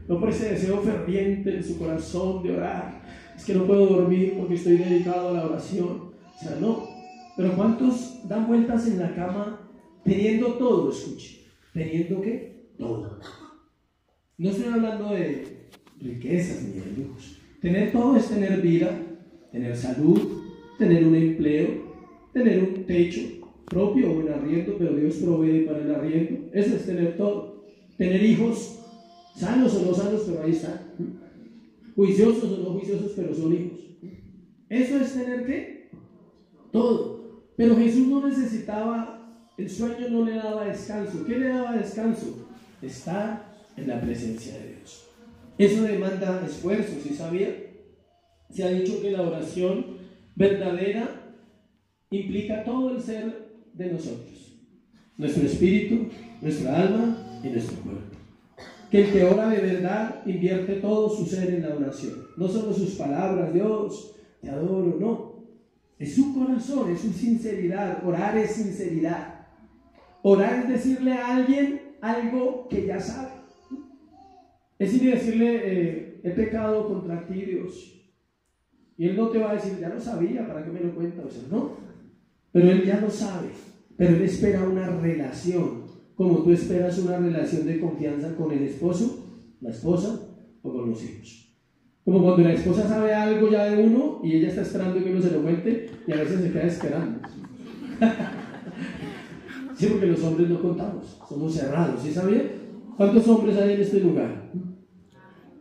no por ese deseo ferviente en su corazón de orar. Es que no puedo dormir porque estoy dedicado a la oración. O sea, no. Pero ¿cuántos dan vueltas en la cama teniendo todo? Escuche, ¿teniendo qué? Todo. No estoy hablando de riquezas ni de lujos. Tener todo es tener vida, tener salud, tener un empleo, tener un techo propio o un arriendo, pero Dios provee para el arriendo. Eso es tener todo. Tener hijos, sanos o no sanos, pero ahí están. Juiciosos o no juiciosos, pero son hijos. Eso es tener ¿qué? Todo. Pero Jesús no necesitaba, el sueño no le daba descanso. ¿Qué le daba descanso? Estar en la presencia de Dios. Eso demanda esfuerzo, ¿sí sabía? Se ha dicho que la oración verdadera implica todo el ser de nosotros, nuestro espíritu, nuestra alma y nuestro cuerpo. Que el que ora de verdad invierte todo su ser en la oración, no solo sus palabras, Dios, te adoro, no, es su corazón, es su sinceridad. Orar es sinceridad. Orar es decirle a alguien algo que ya sabe. Es decirle, he pecado contra ti, Dios. Y Él no te va a decir, ya lo sabía, ¿para qué me lo cuenta? O sea, no. Pero Él ya lo sabe. Pero Él espera una relación, como tú esperas una relación de confianza con el esposo, la esposa o con los hijos. Como cuando la esposa sabe algo ya de uno y ella está esperando que uno se lo cuente y a veces se queda esperando. Sí, porque los hombres no contamos, somos cerrados, ¿sí sabía? ¿Cuántos hombres hay en este lugar?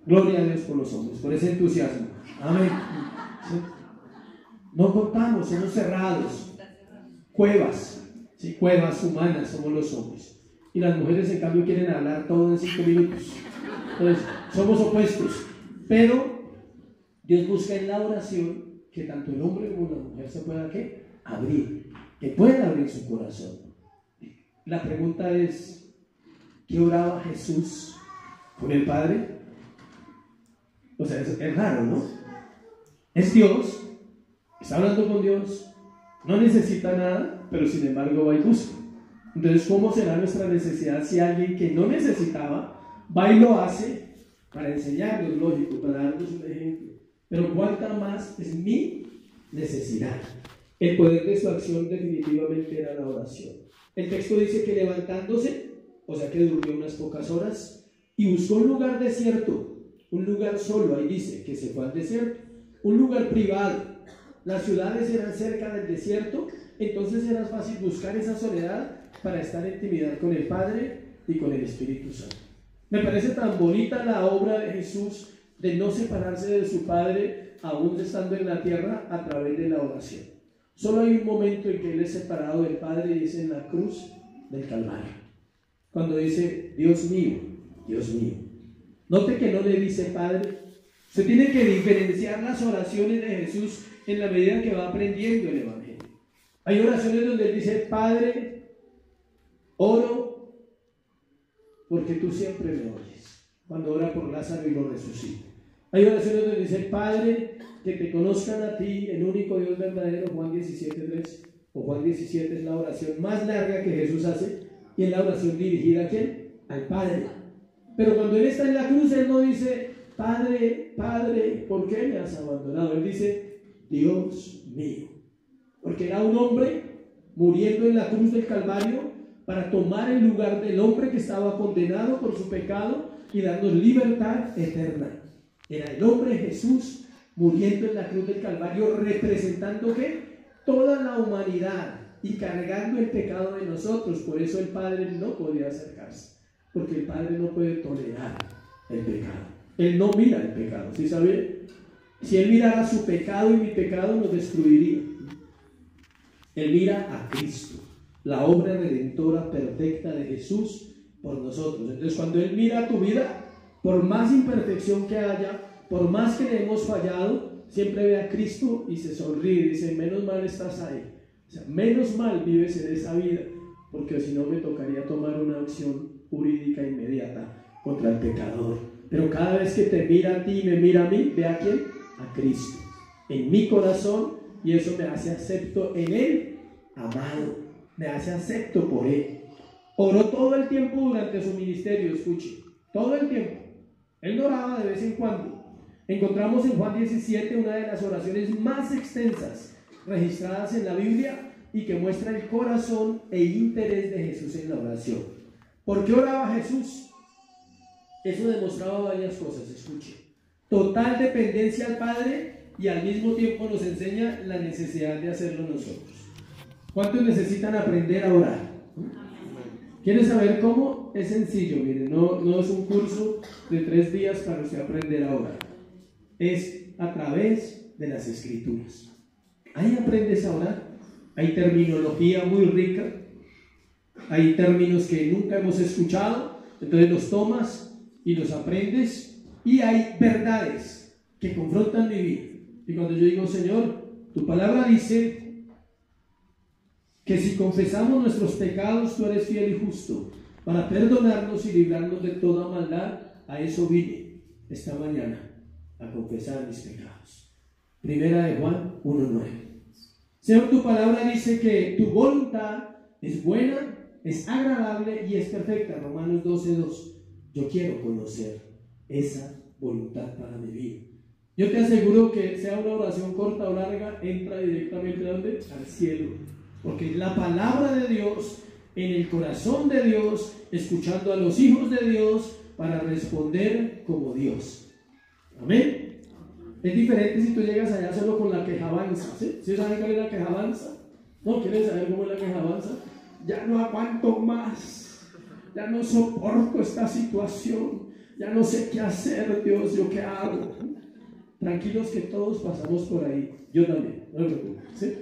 Gloria a Dios por los hombres, por ese entusiasmo. Amén. ¿Sí? No contamos, somos cerrados. Cuevas, ¿sí? Cuevas humanas somos los hombres. Y las mujeres, en cambio, quieren hablar todo en 5 minutos. Entonces, somos opuestos. Pero Dios busca en la oración que tanto el hombre como la mujer se pueda ¿qué? Abrir, que puedan abrir su corazón. La pregunta es, ¿qué oraba Jesús con el Padre? O sea, es raro, ¿no? Es Dios, está hablando con Dios, no necesita nada, pero sin embargo va y busca. Entonces, ¿cómo será nuestra necesidad si alguien que no necesitaba va y lo hace para enseñarnos, lógico, para darnos un ejemplo? Pero cuánta más es mi necesidad. El poder de su acción definitivamente era la oración. El texto dice que levantándose, o sea que durmió unas pocas horas, y buscó un lugar desierto, un lugar solo, ahí dice que se fue al desierto, un lugar privado. Las ciudades eran cerca del desierto, entonces era fácil buscar esa soledad para estar en intimidad con el Padre y con el Espíritu Santo. Me parece tan bonita la obra de Jesús de no separarse de su Padre aún estando en la tierra a través de la oración. O Solo hay un momento en que Él es separado del Padre y es en la cruz del Calvario. Cuando dice, Dios mío, Dios mío. Note que no le dice Padre. Usted tiene que diferenciar las oraciones de Jesús en la medida que va aprendiendo el Evangelio. Hay oraciones donde Él dice, Padre, oro porque tú siempre me oyes. Cuando ora por Lázaro y lo resucita. Hay oraciones donde dice, Padre, que te conozcan a ti, el único Dios verdadero, Juan 17:3, o Juan 17 es la oración más larga que Jesús hace, y es la oración dirigida ¿a quién? Al Padre. Pero cuando Él está en la cruz, Él no dice, Padre, Padre, ¿por qué me has abandonado? Él dice, Dios mío. Porque era un hombre muriendo en la cruz del Calvario para tomar el lugar del hombre que estaba condenado por su pecado y darnos libertad eterna. Era el hombre Jesús muriendo en la cruz del Calvario, representando ¿qué? Toda la humanidad y cargando el pecado de nosotros. Por eso el Padre no podía acercarse, porque el Padre no puede tolerar el pecado. Él no mira el pecado, ¿sí sabe? Si Él mirara su pecado y mi pecado, nos destruiría. Él mira a Cristo, la obra redentora perfecta de Jesús por nosotros. Entonces, cuando Él mira tu vida, por más imperfección que haya, por más que le hemos fallado, siempre ve a Cristo y se sonríe y dice, menos mal estás ahí. O sea, menos mal vives en esa vida, porque si no me tocaría tomar una acción jurídica inmediata contra el pecador. Pero cada vez que te mira a ti y me mira a mí, ve a quién, a Cristo, en mi corazón, y eso me hace acepto en Él, amado, me hace acepto por Él. Oró todo el tiempo durante su ministerio, escuche, todo el tiempo. Él no oraba de vez en cuando. Encontramos en Juan 17 una de las oraciones más extensas registradas en la Biblia y que muestra el corazón e interés de Jesús en la oración. ¿Por qué oraba Jesús? Eso demostraba varias cosas, escuche. Total dependencia al Padre y al mismo tiempo nos enseña la necesidad de hacerlo nosotros. ¿Cuántos necesitan aprender a orar? ¿Quieren saber cómo? Es sencillo, miren, no es un curso de 3 días para usted aprender a orar. Es a través de las Escrituras. Ahí aprendes a orar. Hay terminología muy rica, hay términos que nunca hemos escuchado, entonces los tomas y los aprendes, y hay verdades que confrontan mi vida. Y cuando yo digo, Señor, tu palabra dice que si confesamos nuestros pecados, tú eres fiel y justo para perdonarnos y librarnos de toda maldad. A eso vine esta mañana, a confesar mis pecados. Primera de Juan 1:9. Señor, tu palabra dice que tu voluntad es buena, es agradable y es perfecta. Romanos 12:2. Yo quiero conocer esa voluntad para mi vida. Yo te aseguro que sea una oración corta o larga, entra directamente ¿a dónde? Al cielo. Porque es la palabra de Dios en el corazón de Dios, escuchando a los hijos de Dios para responder como Dios. Amén. Es diferente si tú llegas allá solo con la quejabanza. ¿Sí? ¿Sí saben cuál es la quejabanza? ¿No quieren saber cómo es la quejabanza? Ya no aguanto más, ya no soporto esta situación, ya no sé qué hacer, Dios, ¿yo qué hago? Tranquilos que todos pasamos por ahí, yo también, no me preocupen, ¿sí?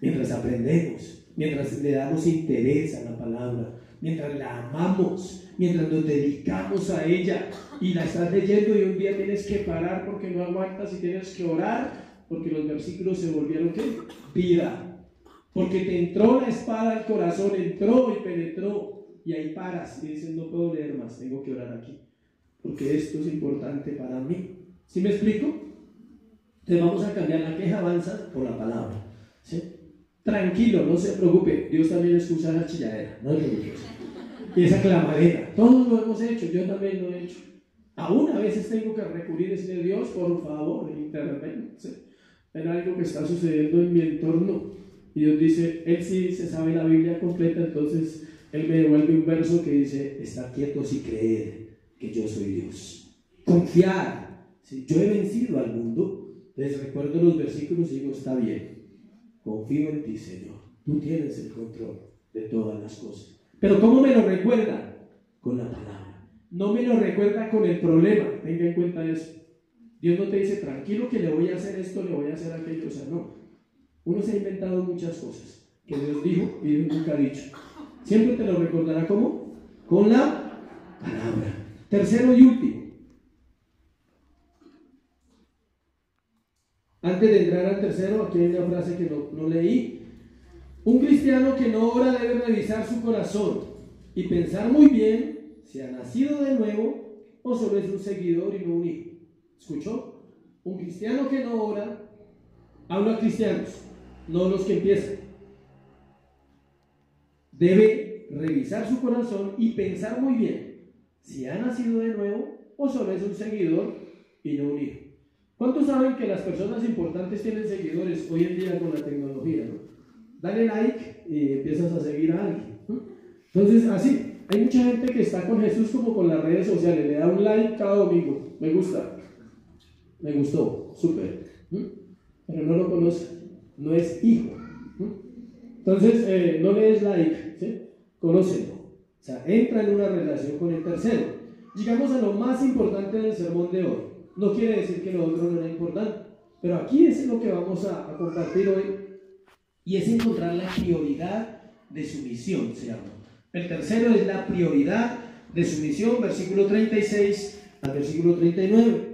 Mientras aprendemos, mientras le damos interés a la palabra, mientras la amamos, mientras nos dedicamos a ella y la estás leyendo y un día tienes que parar porque no aguantas y tienes que orar porque los versículos se volvieron ¿qué? Vida, porque te entró la espada al corazón, entró y penetró y ahí paras y dices no puedo leer más, tengo que orar aquí porque esto es importante para mí. ¿Sí me explico? Entonces vamos a cambiar la quejabanza por la palabra, ¿sí? Tranquilo, no se preocupe, Dios también escucha la chilladera, no se preocupe. Y esa clamadera, todos lo hemos hecho, yo también lo he hecho. Aún a veces tengo que recurrir a decirle, Dios, por favor, interven, ¿sí? En algo que está sucediendo en mi entorno. Y Dios dice, Él sí se sabe la Biblia completa, entonces Él me devuelve un verso que dice, estar quietos y creer que yo soy Dios. Confiar, ¿sí? Yo he vencido al mundo. Entonces recuerdo los versículos y digo, está bien, confío en ti, Señor, tú tienes el control de todas las cosas. Pero ¿cómo me lo recuerda? Con la palabra. No me lo recuerda con el problema, tenga en cuenta eso. Dios no te dice, tranquilo que le voy a hacer esto, le voy a hacer aquello, o sea, no. Uno se ha inventado muchas cosas que Dios dijo y Dios nunca ha dicho. Siempre te lo recordará ¿cómo? Con la palabra. Tercero y último. Antes de entrar al tercero, aquí hay una frase que no leí. Un cristiano que no ora debe revisar su corazón y pensar muy bien si ha nacido de nuevo o solo es un seguidor y no un hijo. ¿Escuchó? Un cristiano que no ora, habla a cristianos, no los que empiezan. Debe revisar su corazón y pensar muy bien si ha nacido de nuevo o solo es un seguidor y no un hijo. ¿Cuántos saben que las personas importantes tienen seguidores hoy en día con la tecnología, ¿no? Dale like y empiezas a seguir a alguien, ¿no? Entonces, así, hay mucha gente que está con Jesús como con las redes sociales, le da un like cada domingo, me gusta, me gustó, súper, pero no lo conoce, no es hijo. Entonces, no le des like, ¿sí? Conócelo, o sea, entra en una relación con el tercero. Llegamos a lo más importante del sermón de hoy. No quiere decir que lo otro no era importante, pero aquí es lo que vamos a compartir hoy, y es encontrar la prioridad de su misión, se llama. El tercero es la prioridad de su misión, versículo 36 al versículo 39.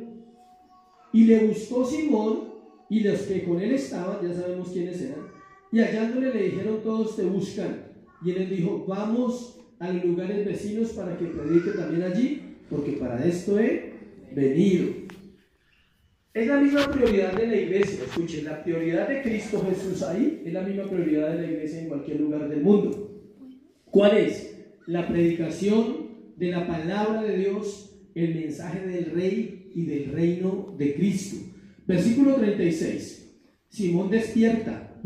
Y le buscó Simón y los que con él estaban, ya sabemos quiénes eran, y hallándole le dijeron: todos te buscan. Y él les dijo: vamos a los lugares vecinos para que predique también allí, porque para esto he venido. Es la misma prioridad de la iglesia. Escuchen, la prioridad de Cristo Jesús ahí es la misma prioridad de la iglesia en cualquier lugar del mundo. ¿Cuál es? La predicación de la palabra de Dios, el mensaje del Rey y del reino de Cristo. Versículo 36. Simón despierta.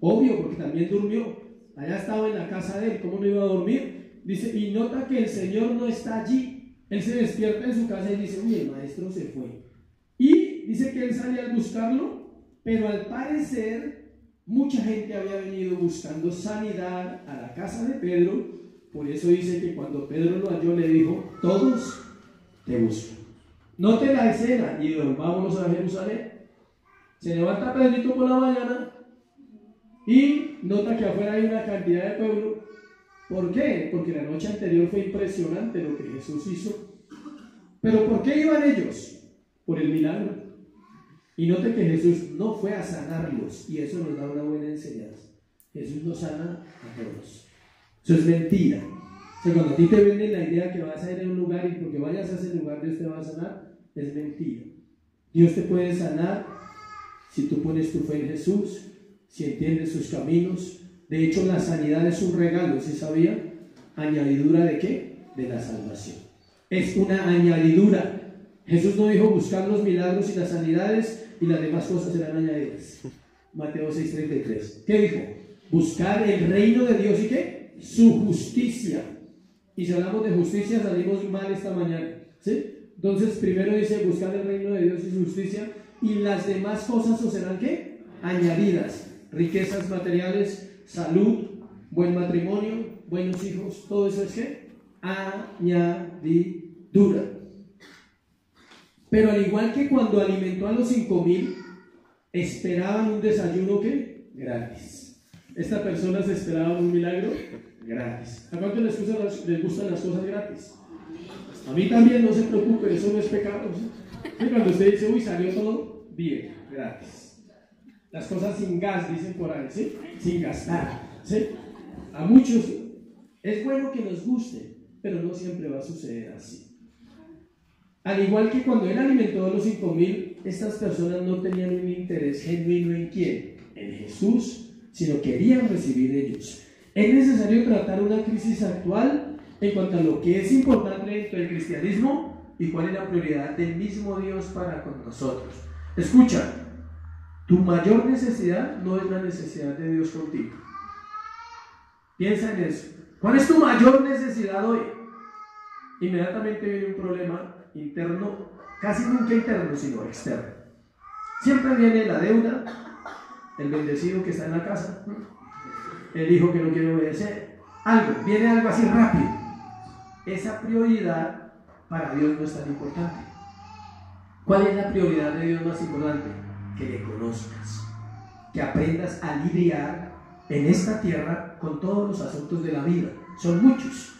Obvio, porque también durmió. Allá estaba en la casa de él, ¿cómo no iba a dormir? Dice, y nota que el Señor no está allí. Él se despierta en su casa y dice: uy, el maestro se fue. Y dice que él sale a buscarlo, pero al parecer mucha gente había venido buscando sanidad a la casa de Pedro. Por eso dice que cuando Pedro lo halló le dijo: todos te buscan. Note la escena y vámonos a Jerusalén. Se levanta Pedrito por la mañana y nota que afuera hay una cantidad de pueblo. ¿Por qué? Porque la noche anterior fue impresionante lo que Jesús hizo. ¿Pero por qué iban ellos? Por el milagro. Y note que Jesús no fue a sanarlos, y eso nos da una buena enseñanza. Jesús no sana a todos. Eso es mentira. O sea, cuando a ti te venden la idea que vas a ir a un lugar y porque vayas a ese lugar Dios te va a sanar, es mentira. Dios te puede sanar si tú pones tu fe en Jesús, si entiendes sus caminos. De hecho, la sanidad es un regalo, ¿sí sabía? ¿Añadidura de qué? De la salvación. Es una añadidura. Jesús no dijo: buscar los milagros y las sanidades y las demás cosas serán añadidas. Mateo 6:33. ¿Qué dijo? Buscar el reino de Dios y ¿qué? Su justicia. Y si hablamos de justicia salimos mal esta mañana, ¿sí? Entonces primero dice: buscar el reino de Dios y su justicia, y las demás cosas os serán ¿qué? Añadidas. Riquezas materiales, salud, buen matrimonio, buenos hijos, todo eso es ¿qué? Añadidura. Pero al igual que cuando alimentó a los 5,000, esperaban un desayuno ¿qué? Gratis. Esta persona se esperaba un milagro gratis. ¿A cuánto les gustan las cosas gratis? A mí también, no se preocupe, eso no es pecado, ¿sí? Y cuando usted dice: uy, salió todo bien, gratis. Las cosas sin gas, dicen por ahí, ¿sí? Sin gastar, ¿sí? A muchos es bueno que nos guste, pero no siempre va a suceder así. Al igual que cuando él alimentó a los 5,000, estas personas no tenían un interés genuino en quién, en Jesús, sino querían recibir ellos. Es necesario tratar una crisis actual en cuanto a lo que es importante dentro del cristianismo y cuál es la prioridad del mismo Dios para con nosotros. Escucha, tu mayor necesidad no es la necesidad de Dios contigo. Piensa en eso. ¿Cuál es tu mayor necesidad hoy? Inmediatamente viene un problema interno, casi nunca interno, sino externo. Siempre viene la deuda, el bendecido que está en la casa, el hijo que no quiere obedecer, viene algo así rápido. Esa prioridad para Dios no es tan importante. ¿Cuál es la prioridad de Dios más importante? Que le conozcas. que aprendas a lidiar en esta tierra con todos los asuntos de la vida. Son muchos.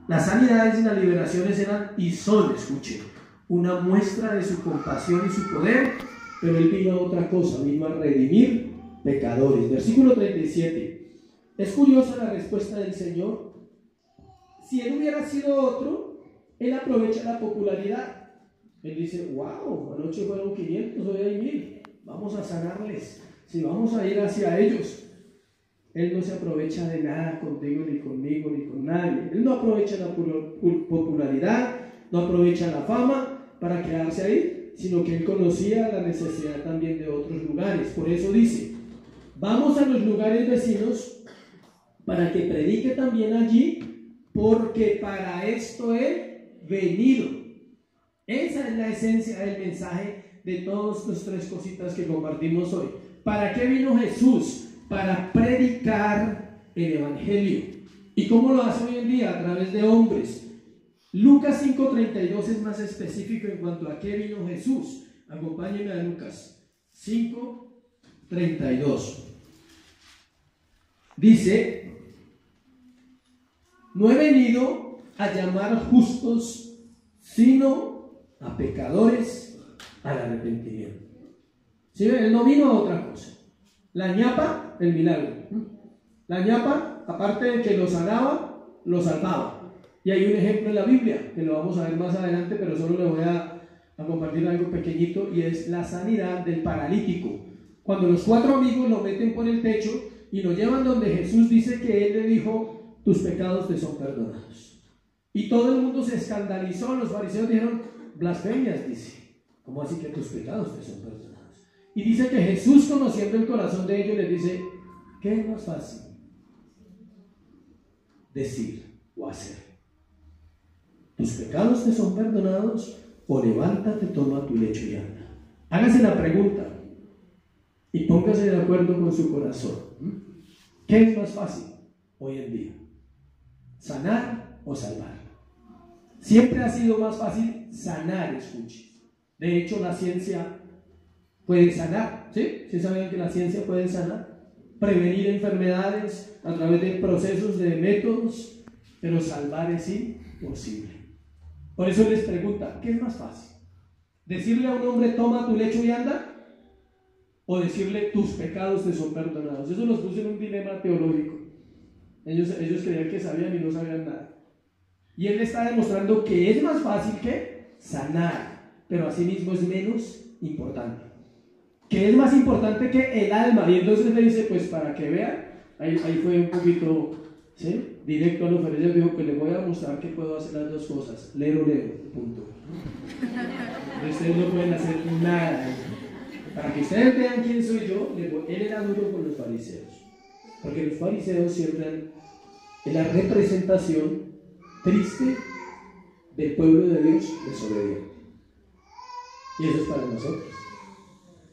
Las sanidades y las liberaciones eran y son, escuchen, una muestra de su compasión y su poder, pero Él vino a otra cosa, vino a redimir pecadores. Versículo 37. Es curiosa la respuesta del Señor. Si Él hubiera sido otro, Él aprovecha la popularidad. Él dice, wow, anoche fueron 500, hoy hay 1000, vamos a sanarles, si vamos a ir hacia ellos. Él no se aprovecha de nada contigo, ni conmigo, ni con nadie. Él no aprovecha la popularidad, no aprovecha la fama para quedarse ahí, sino que Él conocía la necesidad también de otros lugares. Por eso dice, vamos a los lugares vecinos para que predique también allí, porque para esto he venido. Esa es la esencia del mensaje de todas las 3 cositas que compartimos hoy. ¿Para qué vino Jesús? Para predicar el Evangelio. ¿Y cómo lo hace hoy en día? A través de hombres. Lucas 5:32 es más específico en cuanto a qué vino Jesús. Acompáñenme a Lucas 5:32. Dice, no he venido a llamar justos, sino a pecadores al arrepentimiento. ¿Sí? Él no vino a otra cosa. La ñapa, el milagro. La ñapa, aparte de que lo sanaba, lo salvaba. Y hay un ejemplo en la Biblia, que lo vamos a ver más adelante, pero solo le voy a compartir algo pequeñito, y es la sanidad del paralítico. Cuando los 4 amigos lo meten por el techo y lo llevan donde Jesús, dice que Él le dijo, tus pecados te son perdonados. Y todo el mundo se escandalizó, los fariseos dijeron, blasfemias, dice. ¿Cómo así que tus pecados te son perdonados? Y dice que Jesús, conociendo el corazón de ellos, les dice, ¿qué es más fácil? Decir o hacer. ¿Tus pecados te son perdonados? O levántate, toma tu lecho y anda. Hágase la pregunta y póngase de acuerdo con su corazón. ¿Qué es más fácil hoy en día? ¿Sanar o salvar? Siempre ha sido más fácil sanar, escuche. De hecho, la ciencia puede sanar, ¿sí? ¿Sí sabían que la ciencia puede sanar? Prevenir enfermedades a través de procesos, de métodos, pero salvar es imposible. Por eso les pregunta, ¿qué es más fácil? ¿Decirle a un hombre, toma tu lecho y anda? ¿O decirle, tus pecados te son perdonados? Eso los puso en un dilema teológico. Ellos creían que sabían y no sabían nada. Y Él está demostrando que es más fácil que sanar, pero asimismo es menos importante. Que es más importante que el alma. Y entonces le dice, pues para que vean, ahí fue un poquito, ¿sí?, directo a los fariseos. Dijo, que les voy a mostrar que puedo hacer las 2 cosas. Lero, punto. Ustedes no pueden hacer nada. Para que ustedes vean quién soy yo, Él era duro con los fariseos. Porque los fariseos siempre en la representación triste del pueblo de Dios desobediente. Y eso es para nosotros.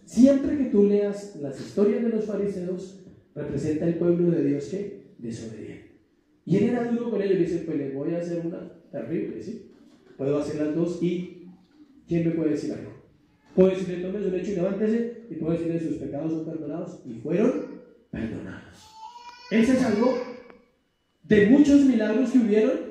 Siempre que tú leas las historias de los fariseos, representa el pueblo de Dios que desobediente. Y Él era duro con ellos. Dice, pues les voy a hacer una terrible, ¿sí? Puedo hacer las 2 y ¿quién me puede decir algo? Puedo decirle, tome su lecho y levántese, y puedo decirle, sus pecados son perdonados, y fueron perdonados. Él se salvó de muchos milagros que hubieron.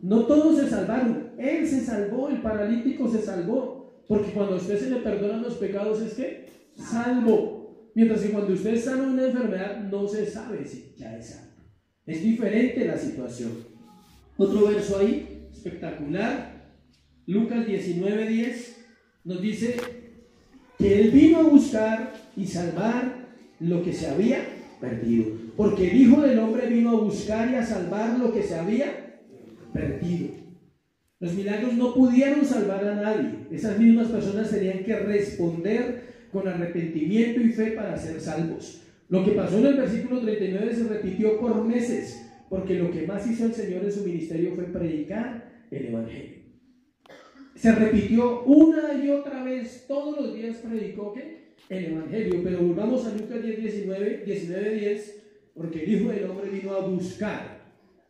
No todos se salvaron. Él se salvó, el paralítico se salvó, porque cuando a usted se le perdonan los pecados es que salvo. Mientras que cuando usted sana una enfermedad no se sabe si ya es salvo. Es diferente la situación. Otro verso ahí, espectacular. Lucas 19:10 nos dice que Él vino a buscar y salvar lo que se había perdido. Porque el Hijo del Hombre vino a buscar y a salvar lo que se había perdido. Los milagros no pudieron salvar a nadie. Esas mismas personas tenían que responder con arrepentimiento y fe para ser salvos. Lo que pasó en el versículo 39 se repitió por meses, porque lo que más hizo el Señor en su ministerio fue predicar el Evangelio. Se repitió una y otra vez, todos los días predicó ¿qué? El Evangelio. Pero volvamos a Lucas 19:10, porque el Hijo del Hombre vino a buscar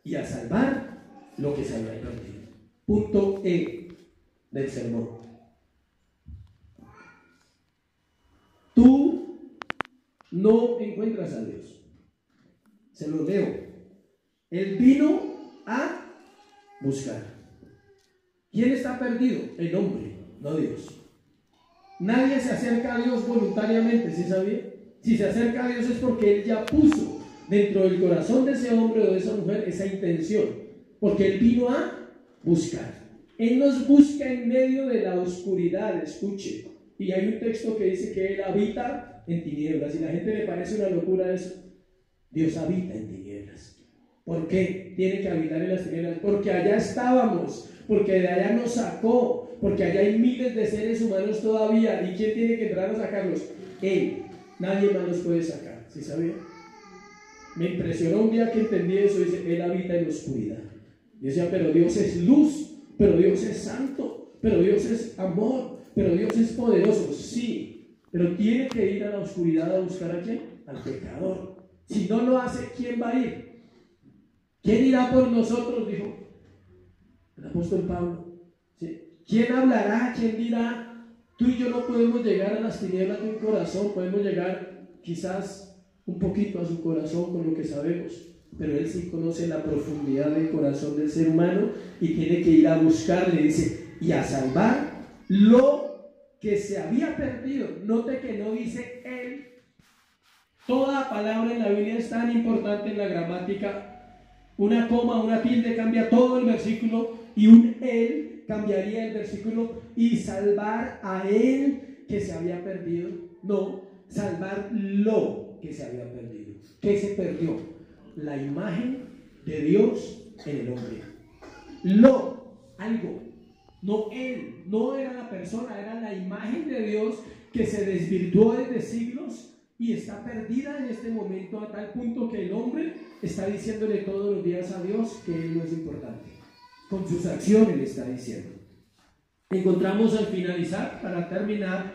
y a salvar lo que se había perdido. Punto E del sermón. Tú no encuentras a Dios. Se lo leo. Él vino a buscar. ¿Quién está perdido? El hombre, no Dios. Nadie se acerca a Dios voluntariamente, ¿sí sabía? Si se acerca a Dios es porque Él ya puso dentro del corazón de ese hombre o de esa mujer esa intención, porque Él vino a buscar. Él nos busca en medio de la oscuridad, escuche. Y hay un texto que dice que Él habita en tinieblas. Y a la gente le parece una locura eso. Dios habita en tinieblas. ¿Por qué tiene que habitar en las tinieblas? Porque allá estábamos, porque de allá nos sacó, porque allá hay miles de seres humanos todavía. ¿Y quién tiene que entrar a sacarlos? Él. Nadie más los puede sacar. ¿Sí sabía? Me impresionó un día que entendí eso. Dice, Él habita en la oscuridad. Yo decía, pero Dios es luz, pero Dios es santo, pero Dios es amor, pero Dios es poderoso. Sí, pero tiene que ir a la oscuridad a buscar a quién? Al pecador. Si no lo hace, ¿quién va a ir? ¿Quién irá por nosotros? Dijo el apóstol Pablo. ¿Sí? ¿Quién hablará? ¿Quién dirá? Tú y yo no podemos llegar a las tinieblas de un corazón, podemos llegar quizás un poquito a su corazón con lo que sabemos, pero Él sí conoce la profundidad del corazón del ser humano y tiene que ir a buscarle, dice, y a salvar lo que se había perdido. Note que no dice Él. Toda palabra en la Biblia es tan importante en la gramática. Una coma, una tilde cambia todo el versículo, y un Él cambiaría el versículo, y salvar a Él que se había perdido. No, salvar lo que se había perdido. ¿Qué se perdió? La imagen de Dios en el hombre. Algo. No Él, no era la persona, era la imagen de Dios que se desvirtuó desde siglos y está perdida en este momento, a tal punto que el hombre está diciéndole todos los días a Dios que Él no es importante. Con sus acciones le está diciendo. Encontramos al finalizar, para terminar,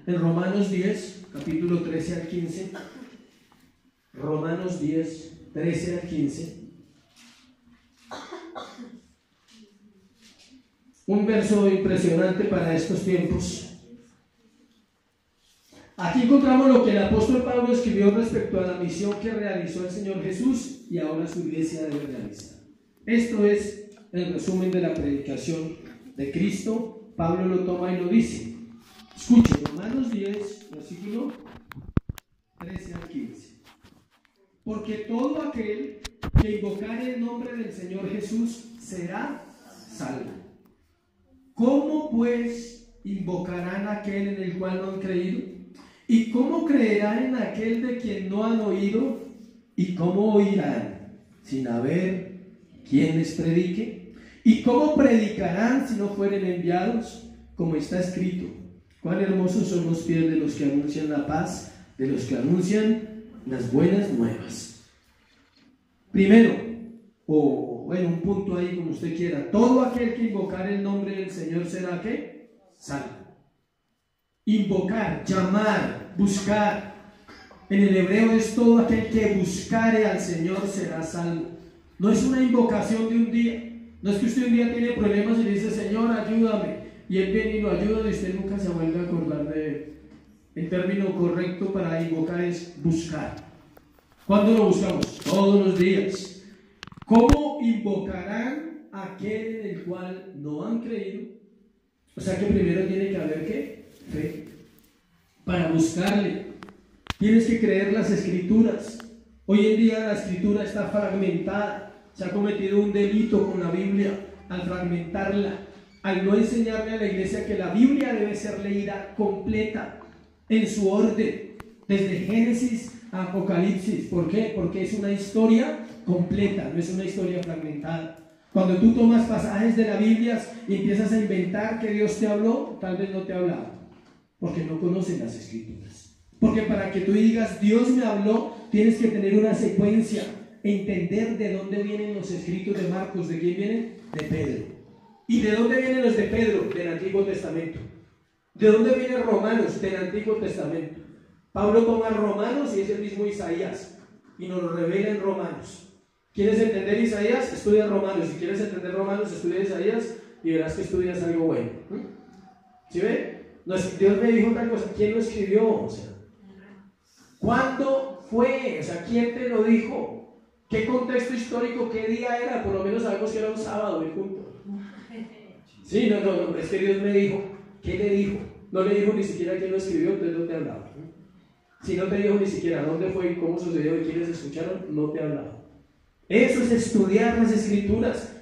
en Romanos 10, capítulo 13 al 15. Romanos 10, 13 al 15. Un verso impresionante para estos tiempos. Aquí encontramos lo que el apóstol Pablo escribió respecto a la misión que realizó el Señor Jesús y ahora su iglesia debe realizar. Esto es el resumen de la predicación de Cristo. Pablo lo toma y lo dice. Escuchen, Romanos 10, versículo 13 al 15. Porque todo aquel que invocare el nombre del Señor Jesús será salvo. ¿Cómo pues invocarán a aquel en el cual no han creído? ¿Y cómo creerán en aquel de quien no han oído? ¿Y cómo oirán sin haber quien les predique? ¿Y cómo predicarán si no fueren enviados? Como está escrito, cuán hermosos son los pies de los que anuncian la paz, de los que anuncian las buenas nuevas. Primero, bueno, un punto ahí como usted quiera, todo aquel que invocar el nombre del Señor será ¿qué? Salvo. Invocar, llamar, buscar. En el hebreo es todo aquel que buscare al Señor será salvo. No es una invocación de un día. No es que usted un día tiene problemas y le dice, Señor, ayúdame. Y Él viene y lo ayuda y usted nunca se vuelve a acordar de Él. El término correcto para invocar es buscar. ¿Cuándo lo buscamos? Todos los días. ¿Cómo invocarán a aquel en el cual no han creído? O sea que primero tiene que haber ¿qué? Fe. Para buscarle tienes que creer las escrituras. Hoy en día la escritura está fragmentada. Se ha cometido un delito con la Biblia al fragmentarla, al no enseñarle a la iglesia que la Biblia debe ser leída completa, en su orden, desde Génesis a Apocalipsis. ¿Por qué? Porque es una historia completa, no es una historia fragmentada. Cuando tú tomas pasajes de la Biblia y empiezas a inventar que Dios te habló, tal vez no te ha hablado, porque no conoces las escrituras. Porque para que tú digas Dios me habló, tienes que tener una secuencia, entender de dónde vienen los escritos de Marcos. ¿De quién vienen? De Pedro. ¿Y de dónde vienen los de Pedro? Del Antiguo Testamento. ¿De dónde vienen Romanos? Del Antiguo Testamento. Pablo toma Romanos y es el mismo Isaías y nos lo revela en Romanos. ¿Quieres entender Isaías? Estudia Romanos. Si quieres entender Romanos, estudia Isaías y verás que estudias algo bueno. ¿Sí ve? No es que Dios me dijo tal cosa. ¿Quién lo escribió? O sea, ¿Cuándo fue? O sea, ¿quién te lo dijo? ¿Qué contexto histórico? ¿Qué día era? Por lo menos sabemos que era un sábado y punto. Sí, no, es que Dios me dijo. ¿Qué le dijo? No le dijo ni siquiera quién lo escribió, entonces no te hablaba. Si no te dijo ni siquiera dónde fue y cómo sucedió y quiénes escucharon, no te hablaba. Eso es estudiar las Escrituras.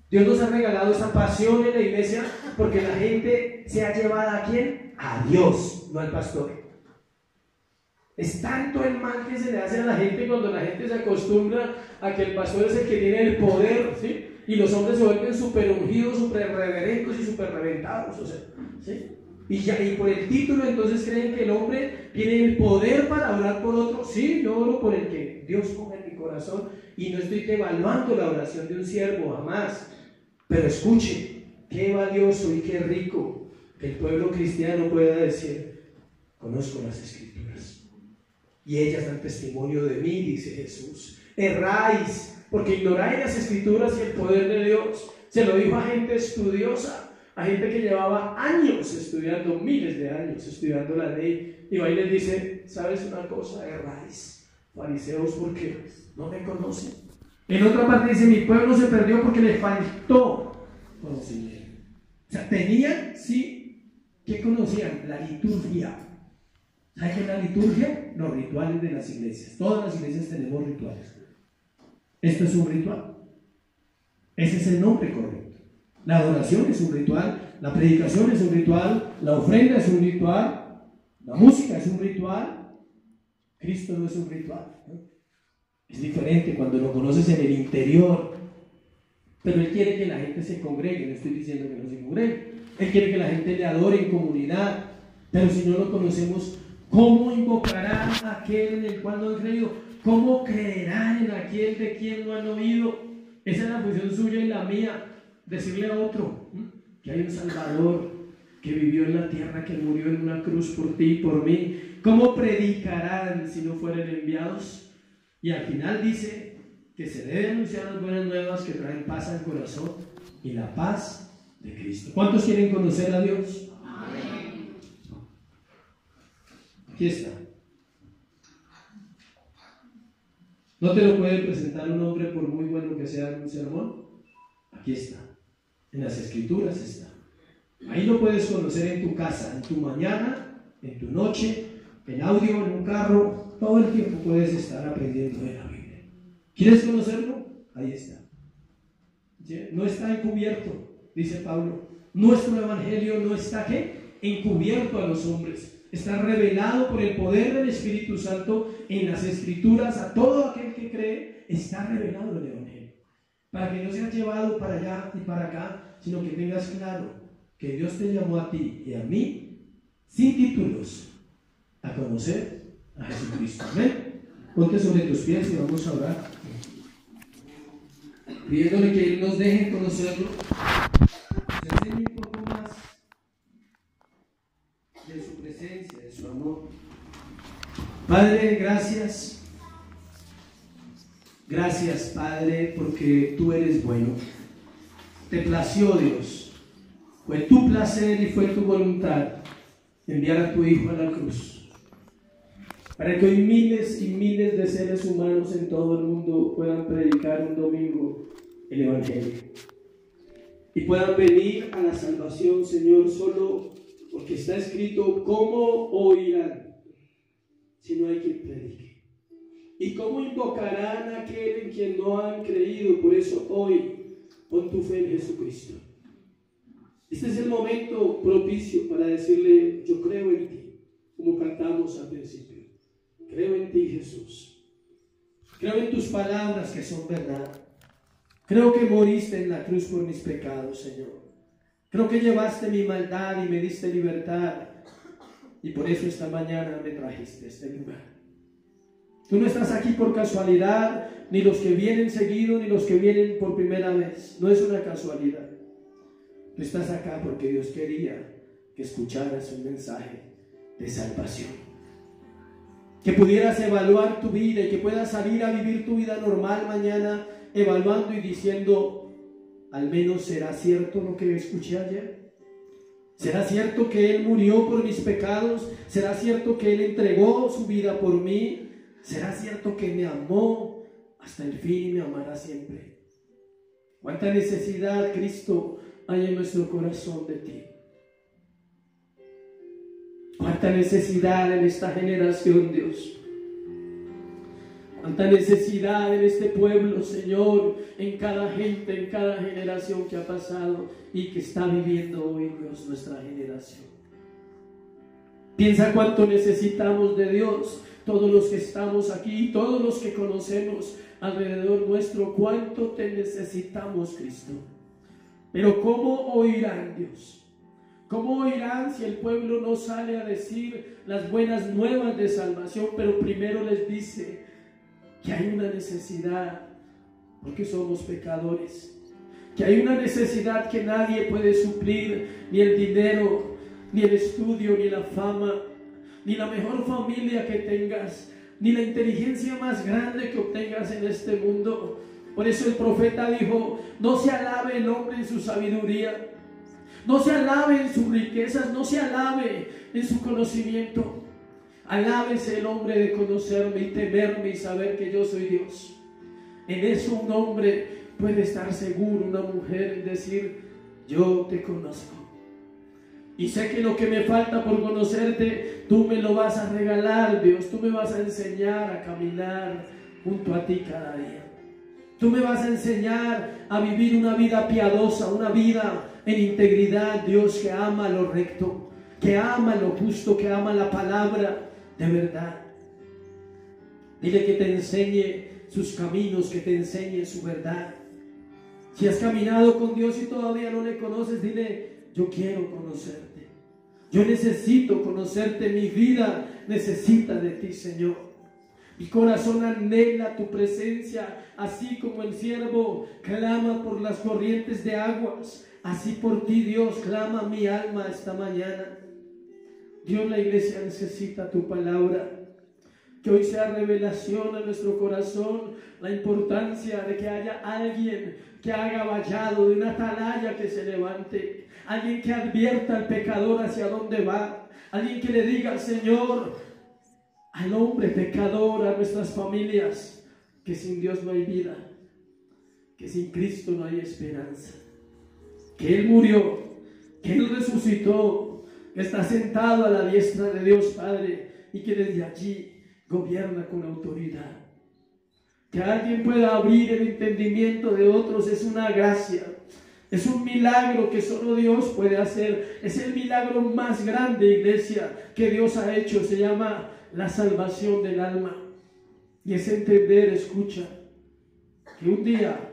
Dios nos ha regalado esa pasión en la iglesia porque la gente se ha llevado ¿a quién? A Dios, no al pastor. Es tanto el mal que se le hace a la gente cuando la gente se acostumbra a que el pastor es el que tiene el poder, ¿sí? Y los hombres se vuelven súper ungidos, súper reverentos y súper reventados, o sea, ¿sí? Y por el título entonces creen que el hombre tiene el poder para orar por otro. Sí, yo oro por el que Dios ponga en mi corazón y no estoy devaluando la oración de un siervo, jamás. Pero escuche, qué valioso y qué rico que el pueblo cristiano pueda decir: conozco las Escrituras y ellas dan testimonio de mí, dice Jesús. Erráis porque ignoráis las Escrituras y el poder de Dios. Se lo dijo a gente estudiosa, a gente que llevaba años estudiando, miles de años estudiando la ley, y va y les dice: ¿sabes una cosa? Erráis, fariseos, porque no me conocen. En otra parte dice: mi pueblo se perdió porque le faltó conocimiento. O sea, tenían, sí, ¿qué conocían? La liturgia. ¿Sabes qué es la liturgia? Los rituales de las iglesias. Todas las iglesias tenemos rituales. Esto es un ritual. Ese es el nombre correcto. La adoración es un ritual, la predicación es un ritual, la ofrenda es un ritual, la música es un ritual. Cristo no es un ritual, ¿no? Es diferente cuando lo conoces en el interior. Pero Él quiere que la gente se congregue, no estoy diciendo que no se congregue. Él quiere que la gente le adore en comunidad. Pero si no lo conocemos, ¿cómo invocarán a aquel en el cual no han creído? ¿Cómo creerán en aquel de quien no han oído? Esa es la función suya y la mía. Decirle a otro que hay un Salvador que vivió en la tierra, que murió en una cruz por ti y por mí. ¿Cómo predicarán si no fueren enviados? Y al final dice que se debe anunciar las buenas nuevas que traen paz al corazón y la paz de Cristo. ¿Cuántos quieren conocer a Dios? Amén. Aquí está. ¿No te lo puede presentar un hombre por muy bueno que sea un sermón? Aquí está. En las Escrituras está. Ahí lo puedes conocer en tu casa, en tu mañana, en tu noche, en audio, en un carro. Todo el tiempo puedes estar aprendiendo de la Biblia. ¿Quieres conocerlo? Ahí está. No está encubierto, dice Pablo. Nuestro evangelio no está ¿qué? Encubierto a los hombres. Está revelado por el poder del Espíritu Santo en las Escrituras a todo aquel que cree. Está revelado el evangelio. Para que no seas llevado para allá y para acá, sino que tengas claro que Dios te llamó a ti y a mí, sin títulos, a conocer a Jesucristo. Amén. Ponte sobre tus pies y vamos a orar, pidiéndole que Él nos deje conocerlo, nos enseñe un poco más de su presencia, de su amor. Padre, gracias. Gracias, Padre, porque tú eres bueno. Te plació, Dios. Fue tu placer y fue tu voluntad enviar a tu Hijo a la cruz, para que hoy miles y miles de seres humanos en todo el mundo puedan predicar un domingo el Evangelio y puedan venir a la salvación, Señor, solo porque está escrito: ¿cómo oirán si no hay quien predique? ¿Y cómo invocarán a aquel en quien no han creído? Por eso hoy pon tu fe en Jesucristo. Este es el momento propicio para decirle: yo creo en ti, como cantamos al principio. Creo en ti, Jesús. Creo en tus palabras que son verdad. Creo que moriste en la cruz por mis pecados, Señor. Creo que llevaste mi maldad y me diste libertad. Y por eso esta mañana me trajiste a este lugar. Tú no estás aquí por casualidad, ni los que vienen seguido, ni los que vienen por primera vez. No es una casualidad. Tú estás acá porque Dios quería que escucharas un mensaje de salvación. Que pudieras evaluar tu vida y que puedas salir a vivir tu vida normal mañana, evaluando y diciendo: al menos será cierto lo que escuché ayer. ¿Será cierto que Él murió por mis pecados? ¿Será cierto que Él entregó su vida por mí? ¿Será cierto que me amó hasta el fin y me amará siempre? ¿Cuánta necesidad, Cristo, hay en nuestro corazón de ti? ¿Cuánta necesidad en esta generación, Dios? ¿Cuánta necesidad en este pueblo, Señor, en cada gente, en cada generación que ha pasado y que está viviendo hoy, Dios, nuestra generación? Piensa cuánto necesitamos de Dios, todos los que estamos aquí, todos los que conocemos alrededor nuestro, cuánto te necesitamos, Cristo. Pero ¿cómo oirán, Dios? ¿Cómo oirán si el pueblo no sale a decir las buenas nuevas de salvación, pero primero les dice que hay una necesidad porque somos pecadores, que hay una necesidad que nadie puede suplir, ni el dinero, ni el estudio, ni la fama, ni la mejor familia que tengas, ni la inteligencia más grande que obtengas en este mundo? Por eso el profeta dijo: no se alabe el hombre en su sabiduría, no se alabe en sus riquezas, no se alabe en su conocimiento. Alábese el hombre de conocerme y temerme y saber que yo soy Dios. En eso un hombre puede estar seguro, una mujer, en decir: yo te conozco y sé que lo que me falta por conocerte, tú me lo vas a regalar, Dios. Tú me vas a enseñar a caminar junto a ti cada día. Tú me vas a enseñar a vivir una vida piadosa, una vida en integridad, Dios, que ama lo recto, que ama lo justo, que ama la palabra de verdad. Dile que te enseñe sus caminos, que te enseñe su verdad. Si has caminado con Dios y todavía no le conoces, dile: yo quiero conocerte, yo necesito conocerte, mi vida necesita de ti, Señor. Mi corazón anhela tu presencia, así como el siervo clama por las corrientes de aguas, así por ti, Dios, clama mi alma esta mañana. Dios, la iglesia necesita tu palabra. Que hoy sea revelación a nuestro corazón la importancia de que haya alguien que haga vallado, de una atalaya que se levante, alguien que advierta al pecador hacia dónde va, alguien que le diga al Señor, al hombre pecador, a nuestras familias, que sin Dios no hay vida, que sin Cristo no hay esperanza, que Él murió, que Él resucitó, que está sentado a la diestra de Dios Padre y que desde allí gobierna con autoridad. Que alguien pueda abrir el entendimiento de otros es una gracia, es un milagro que solo Dios puede hacer. Es el milagro más grande, iglesia, que Dios ha hecho. Se llama la salvación del alma, y es entender, escucha, que un día,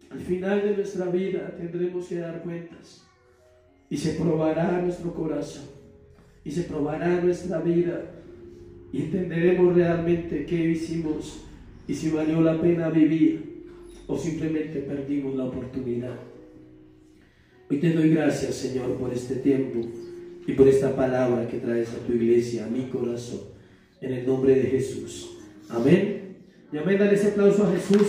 al final de nuestra vida, tendremos que dar cuentas y se probará nuestro corazón y se probará nuestra vida y entenderemos realmente qué hicimos y si valió la pena vivir o simplemente perdimos la oportunidad. Hoy te doy gracias, Señor, por este tiempo y por esta palabra que traes a tu iglesia, a mi corazón, en el nombre de Jesús. Amén. Y amén. Dale ese aplauso a Jesús.